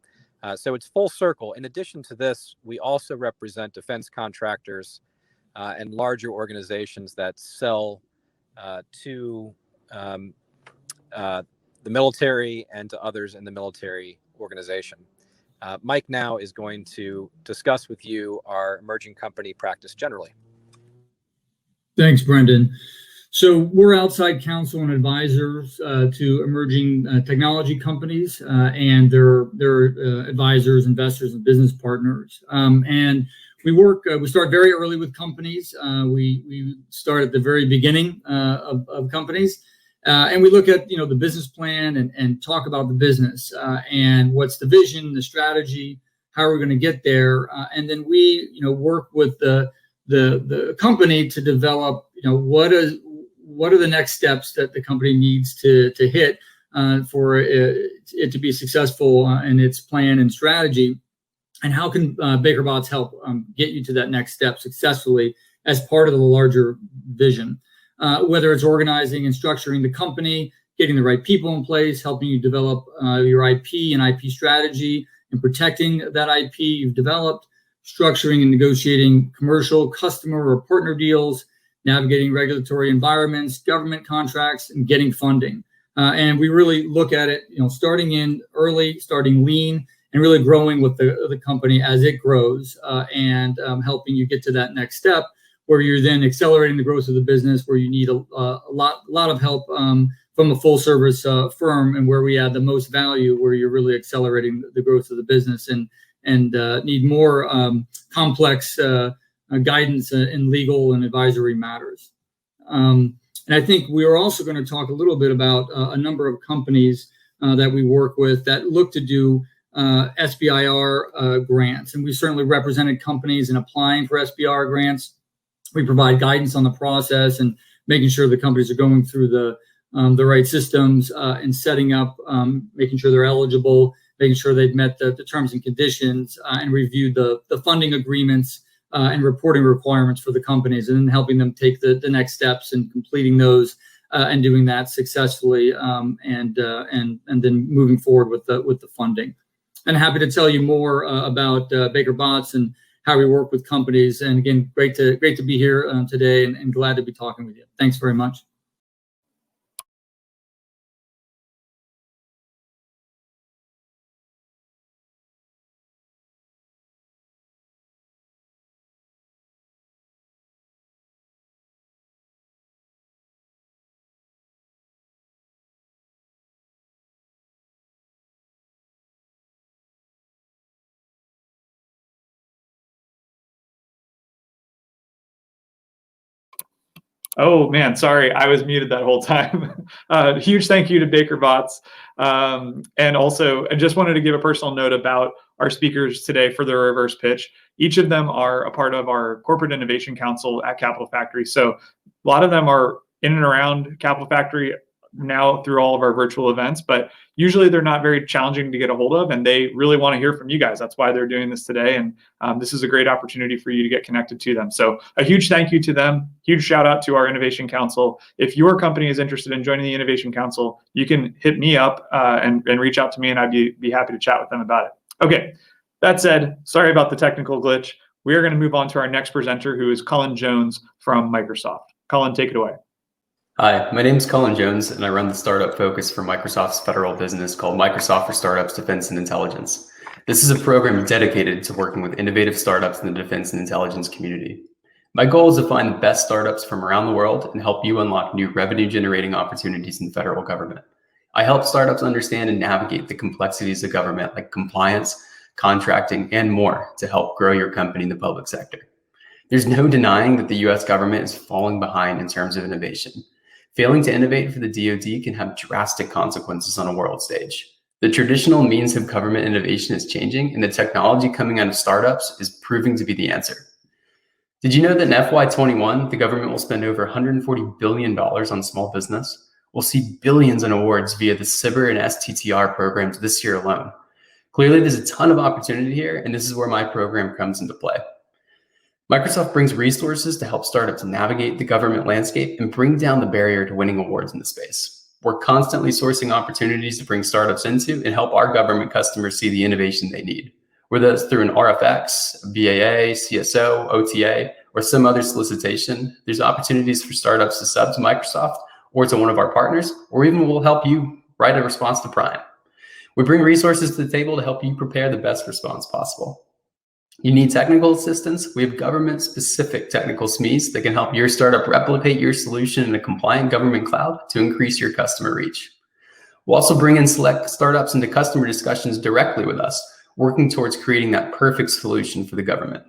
So it's full circle. In addition to this, we also represent defense contractors and larger organizations that sell to the military and to others in the military organization. Mike now is going to discuss with you our emerging company practice generally. Thanks, Brendan. So we're outside counsel and advisors to emerging technology companies and their advisors, investors, and business partners. And we start very early with companies. We start at the very beginning of companies. And we look at the business plan and talk about the business and what's the vision, the strategy, how are we going to get there, and then we work with the company to develop what are the next steps that the company needs to hit for it to be successful in its plan and strategy, and how can BakerBots help get you to that next step successfully as part of the larger vision. Whether it's organizing and structuring the company, getting the right people in place, helping you develop your IP and IP strategy, and protecting that IP you've developed, structuring and negotiating commercial, customer, or partner deals, navigating regulatory environments, government contracts, and getting funding. And we really look at it, starting in early, starting lean, and really growing with the company as it grows, and helping you get to that next step, where you're then accelerating the growth of the business, where you need a lot of help from a full service firm, and where we add the most value, where you're really accelerating the growth of the business and need more complex guidance in legal and advisory matters. And I think we are also going to talk a little bit about a number of companies that we work with that look to do SBIR grants. And we certainly represented companies in applying for SBIR grants. We provide guidance on the process and making sure the companies are going through the right systems and setting up, making sure they're eligible, making sure they've met the terms and conditions and reviewed the funding agreements and reporting requirements for the companies, and then helping them take the next steps and completing those and doing that successfully, and then moving forward with the funding. And happy to tell you more about Baker Botts and how we work with companies. And again, great to be here today, and glad to be talking with you. Thanks very much. Oh man, sorry, I was muted that whole time. Huge thank you to Baker Botts. And also, I just wanted to give a personal note about our speakers today for the reverse pitch. Each of them are a part of our Corporate Innovation Council at Capital Factory. So a lot of them are in and around Capital Factory now through all of our virtual events, but usually they're not very challenging to get a hold of, and they really want to hear from you guys. That's why they're doing this today, and this is a great opportunity for you to get connected to them. So a huge thank you to them. Huge shout out to our Innovation Council. If your company is interested in joining the Innovation Council, you can hit me up and reach out to me, and I'd be happy to chat with them about it. Okay, that said, sorry about the technical glitch. We are going to move on to our next presenter, who is Colin Jones from Microsoft. Colin, take it away. Hi, my name is Colin Jones, and I run the startup focus for Microsoft's federal business called Microsoft for Startups, Defense, and Intelligence. This is a program dedicated to working with innovative startups in the defense and intelligence community. My goal is to find the best startups from around the world and help you unlock new revenue-generating opportunities in the federal government. I help startups understand and navigate the complexities of government, like compliance, contracting, and more, to help grow your company in the public sector. There's no denying that the US government is falling behind in terms of innovation. Failing to innovate for the DoD can have drastic consequences on a world stage. The traditional means of government innovation is changing, and the technology coming out of startups is proving to be the answer. Did you know that in FY21, the government will spend over $140 billion on small business? We'll see billions in awards via the CIBR and STTR programs this year alone. Clearly, there's a ton of opportunity here, and this is where my program comes into play. Microsoft brings resources to help startups navigate the government landscape and bring down the barrier to winning awards in the space. We're constantly sourcing opportunities to bring startups into and help our government customers see the innovation they need. Whether that's through an RFX, a BAA, CSO, OTA, or some other solicitation, there's opportunities for startups to sub to Microsoft or to one of our partners, or even we'll help you write a response to Prime. We bring resources to the table to help you prepare the best response possible. You need technical assistance? We have government-specific technical SMEs that can help your startup replicate your solution in a compliant government cloud to increase your customer reach. We'll also bring in select startups into customer discussions directly with us, working towards creating that perfect solution for the government.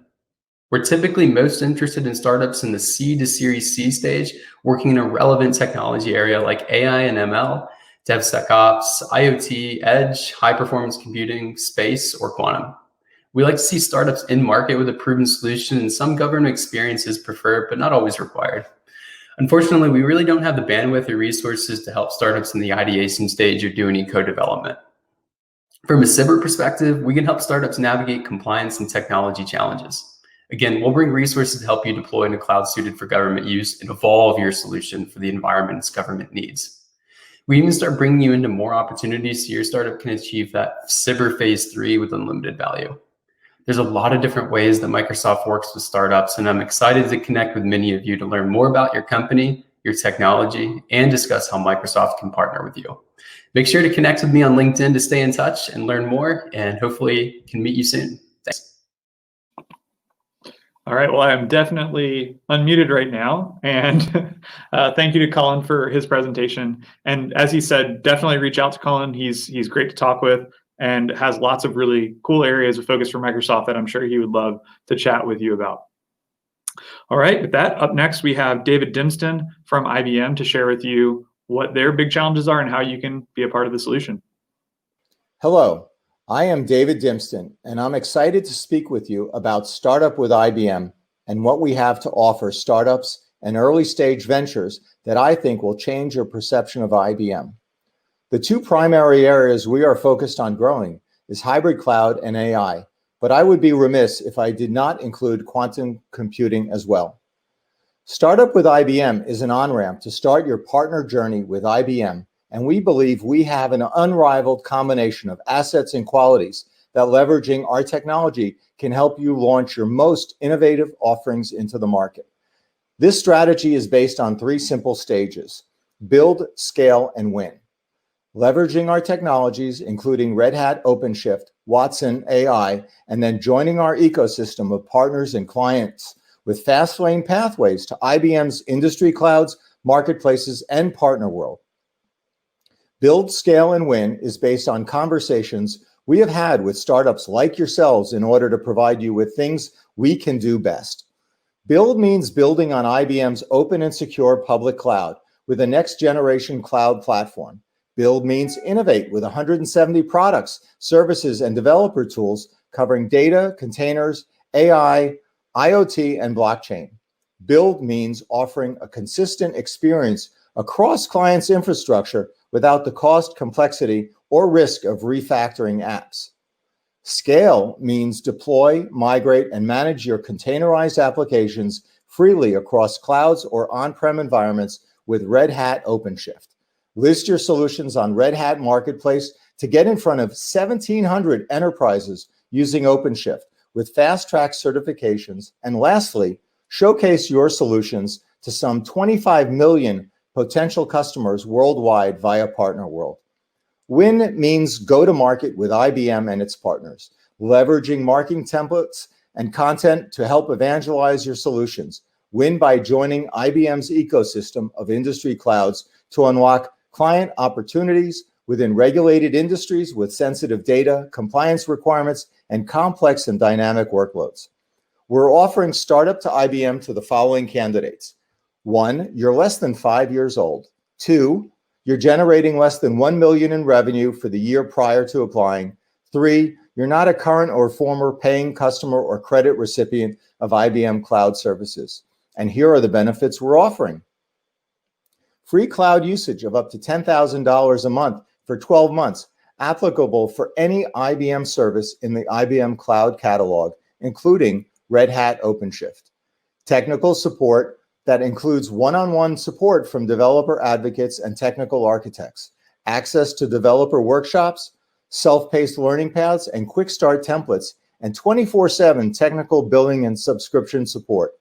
We're typically most interested in startups in the C to Series C stage, working in a relevant technology area like AI and ML, DevSecOps, IoT, edge, high-performance computing, space, or quantum. We like to see startups in market with a proven solution, and some government experience is preferred, but not always required. Unfortunately, we really don't have the bandwidth or resources to help startups in the ideation stage or do any co-development. From a CIBR perspective, we can help startups navigate compliance and technology challenges. Again, we'll bring resources to help you deploy in a cloud suited for government use and evolve your solution for the environments government needs. We even start bringing you into more opportunities so your startup can achieve that CIBR phase 3 with unlimited value. There's a lot of different ways that Microsoft works with startups, and I'm excited to connect with many of you to learn more about your company, your technology, and discuss how Microsoft can partner with you. Make sure to connect with me on LinkedIn to stay in touch and learn more, and hopefully can meet you soon. Thanks. All right, well, I'm definitely unmuted right now, and thank you to Colin for his presentation. And as he said, definitely reach out to Colin. He's great to talk with and has lots of really cool areas of focus for Microsoft that I'm sure he would love to chat with you about. All right, with that, up next, we have David Dimston from IBM to share with you what their big challenges are and how you can be a part of the solution. Hello, I am David Dimston, and I'm excited to speak with you about Startup with IBM and what we have to offer startups and early stage ventures that I think will change your perception of IBM. The two primary areas we are focused on growing is hybrid cloud and AI, but I would be remiss if I did not include quantum computing as well. Startup with IBM is an on-ramp to start your partner journey with IBM, and we believe we have an unrivaled combination of assets and qualities that, leveraging our technology, can help you launch your most innovative offerings into the market. This strategy is based on three simple stages: build, scale, and win. Leveraging our technologies, including Red Hat OpenShift, Watson AI, and then joining our ecosystem of partners and clients with fast lane pathways to IBM's industry clouds, marketplaces, and partner world. Build, scale, and win is based on conversations we have had with startups like yourselves in order to provide you with things we can do best. Build means building on IBM's open and secure public cloud with a next generation cloud platform. Build means innovate with 170 products, services, and developer tools covering data, containers, AI, IoT, and blockchain. Build means offering a consistent experience across clients' infrastructure without the cost, complexity, or risk of refactoring apps. Scale means deploy, migrate, and manage your containerized applications freely across clouds or on-prem environments with Red Hat OpenShift. List your solutions on Red Hat Marketplace to get in front of 1,700 enterprises using OpenShift with fast-track certifications. And lastly, showcase your solutions to some 25 million potential customers worldwide via Partner World. Win means go to market with IBM and its partners, leveraging marketing templates and content to help evangelize your solutions. Win by joining IBM's ecosystem of industry clouds to unlock client opportunities within regulated industries with sensitive data, compliance requirements, and complex and dynamic workloads. We're offering Startup to IBM to the following candidates. 1, you're less than 5 years old. 2, you're generating less than 1 million in revenue for the year prior to applying. 3, you're not a current or former paying customer or credit recipient of IBM Cloud Services. And here are the benefits we're offering. Free cloud usage of up to $10,000 a month for 12 months, applicable for any IBM service in the IBM Cloud Catalog, including Red Hat OpenShift. Technical support that includes one-on-one support from developer advocates and technical architects, access to developer workshops, self-paced learning paths, and quick start templates, and 24/7 technical billing and subscription support.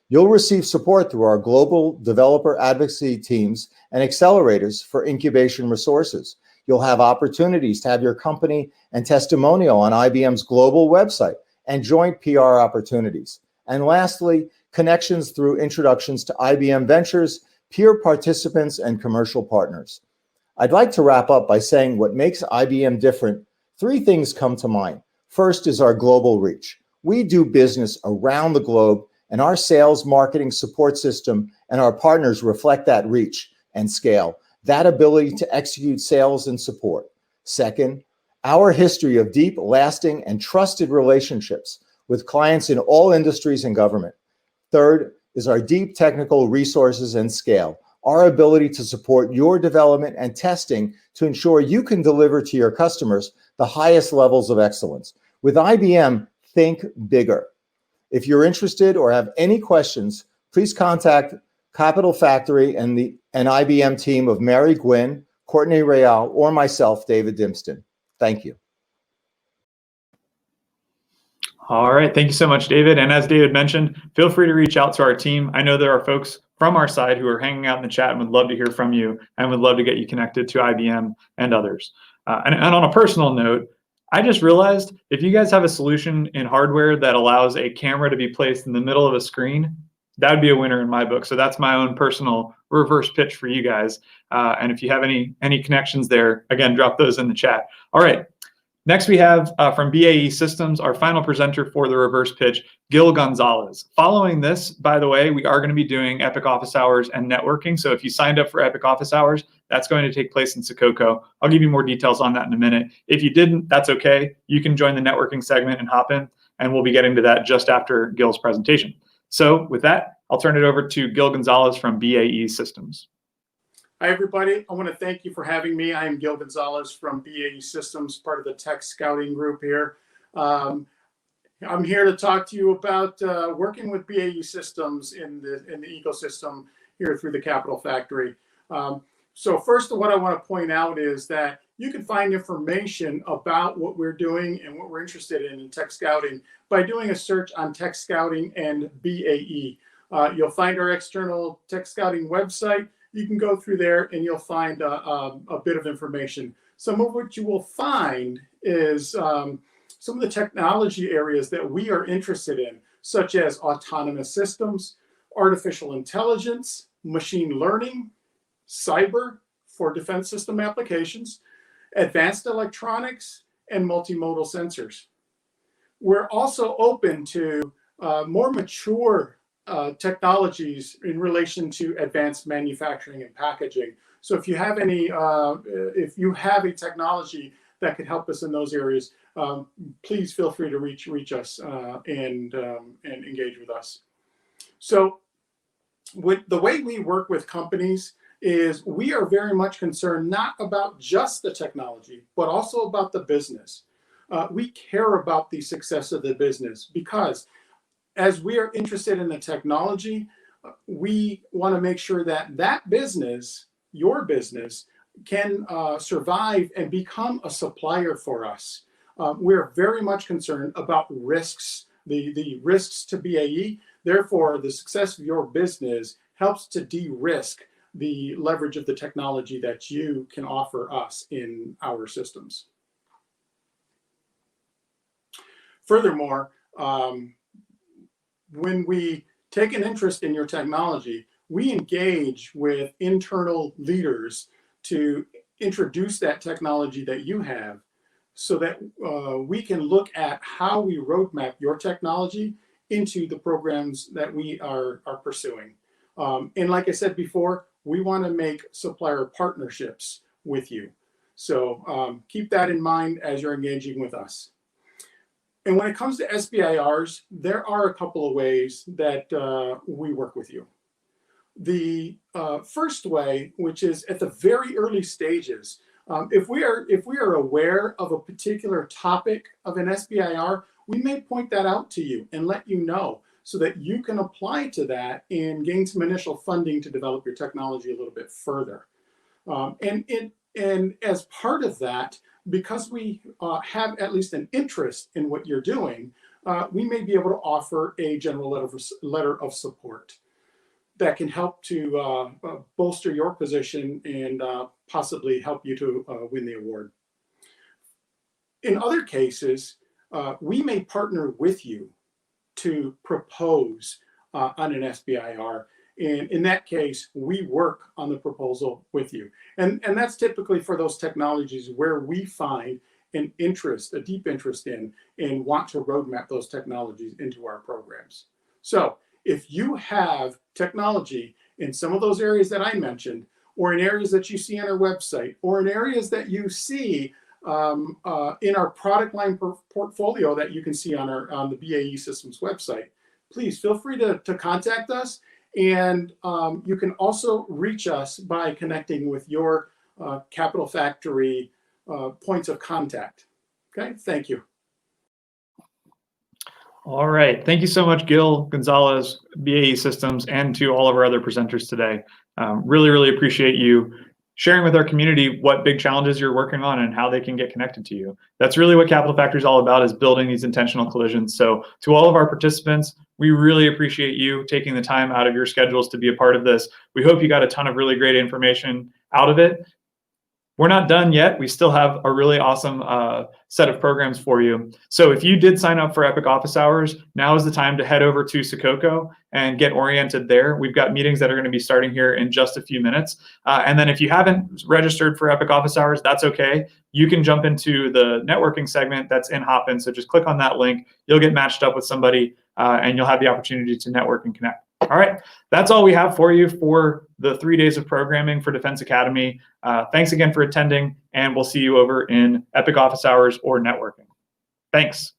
You'll receive support through our global developer advocacy teams and accelerators for incubation resources. You'll have opportunities to have your company and testimonial on IBM's global website and joint PR opportunities. And lastly, connections through introductions to AFVentures, peer participants, and commercial partners. I'd like to wrap up by saying what makes IBM different. 3 things come to mind. First is our global reach. We do business around the globe, and our sales, marketing, support system, and our partners reflect that reach and scale, that ability to execute sales and support. Second, our history of deep, lasting, and trusted relationships with clients in all industries and government. Third is our deep technical resources and scale, our ability to support your development and testing to ensure you can deliver to your customers the highest levels of excellence. With IBM, think bigger. If you're interested or have any questions, please contact Capital Factory and the IBM team of Mary Gwynn, Courtney Real, or myself, David Dimston. Thank you. All right. Thank you so much, David. And as David mentioned, feel free to reach out to our team. I know there are folks from our side who are hanging out in the chat and would love to hear from you and would love to get you connected to IBM and others. And on a personal note, I just realized if you guys have a solution in hardware that allows a camera to be placed in the middle of a screen, that would be a winner in my book. So that's my own personal reverse pitch for you guys. And if you have any connections there, again, drop those in the chat. All right. Next, we have from BAE Systems, our final presenter for the reverse pitch, Gil Gonzalez. Following this, by the way, we are going to be doing Epic Office Hours and networking. So if you signed up for Epic Office Hours, that's going to take place in SOCOM. I'll give you more details on that in a minute. If you didn't, that's okay. You can join the networking segment and hop in, and we'll be getting to that just after Gil's presentation. So with that, I'll turn it over to Gil Gonzalez from BAE Systems. Hi, everybody. I want to thank you for having me. I am Gil Gonzalez from BAE Systems, part of the tech scouting group here. I'm here to talk to you about working with BAE Systems in the ecosystem here through the Capital Factory. So first, what I want to point out is that you can find information about what we're doing and what we're interested in tech scouting by doing a search on tech scouting and BAE. You'll find our external tech scouting website. You can go through there and you'll find a bit of information. Some of what you will find is some of the technology areas that we are interested in, such as autonomous systems, artificial intelligence, machine learning, cyber for defense system applications, advanced electronics, and multimodal sensors. We're also open to more mature technologies in relation to advanced manufacturing and packaging. So if you have any, if you have a technology that could help us in those areas, please feel free to reach us and engage with us. So the way we work with companies is we are very much concerned not about just the technology, but also about the business. We care about the success of the business because as we are interested in the technology, we want to make sure that that business, your business, can survive and become a supplier for us. We're very much concerned about risks, the risks to BAE. Therefore, the success of your business helps to de-risk the leverage of the technology that you can offer us in our systems. Furthermore, when we take an interest in your technology, we engage with internal leaders to introduce that technology that you have so that we can look at how we roadmap your technology into the programs that we are pursuing. And like I said before, we want to make supplier partnerships with you. So keep that in mind as you're engaging with us. And when it comes to SBIRs, there are a couple of ways that we work with you. The first way, which is at the very early stages, if we are aware of a particular topic of an SBIR, we may point that out to you and let you know so that you can apply to that and gain some initial funding to develop your technology a little bit further. And as part of that, because we have at least an interest in what you're doing, we may be able to offer a general letter of support that can help to bolster your position and possibly help you to win the award. In other cases, we may partner with you to propose on an SBIR. And in that case, we work on the proposal with you. And that's typically for those technologies where we find an interest, a deep interest in, and want to roadmap those technologies into our programs. So if you have technology in some of those areas that I mentioned, or in areas that you see on our website, or in areas that you see in our product line portfolio that you can see on the BAE Systems website, please feel free to contact us. And you can also reach us by connecting with your Capital Factory points of contact. Okay, thank you. All right, thank you so much, Gil Gonzalez, BAE Systems, and to all of our other presenters today. Really, really appreciate you sharing with our community what big challenges you're working on and how they can get connected to you. That's really what Capital Factory is all about, is building these intentional collisions. So to all of our participants, we really appreciate you taking the time out of your schedules to be a part of this. We hope you got a ton of really great information out of it. we're not done yet. We still have a really awesome set of programs for you. So if you did sign up for Epic Office Hours, now is the time to head over to SOCOM and get oriented there. We've got meetings that are going to be starting here in just a few minutes. And then if you haven't registered for Epic Office Hours, that's okay. You can jump into the networking segment that's in Hopin. So just click on that link. You'll get matched up with somebody and you'll have the opportunity to network and connect. All right, that's all we have for you for the 3 days of programming for Defense Academy. Thanks again for attending, and we'll see you over in Epic Office Hours or networking. Thanks.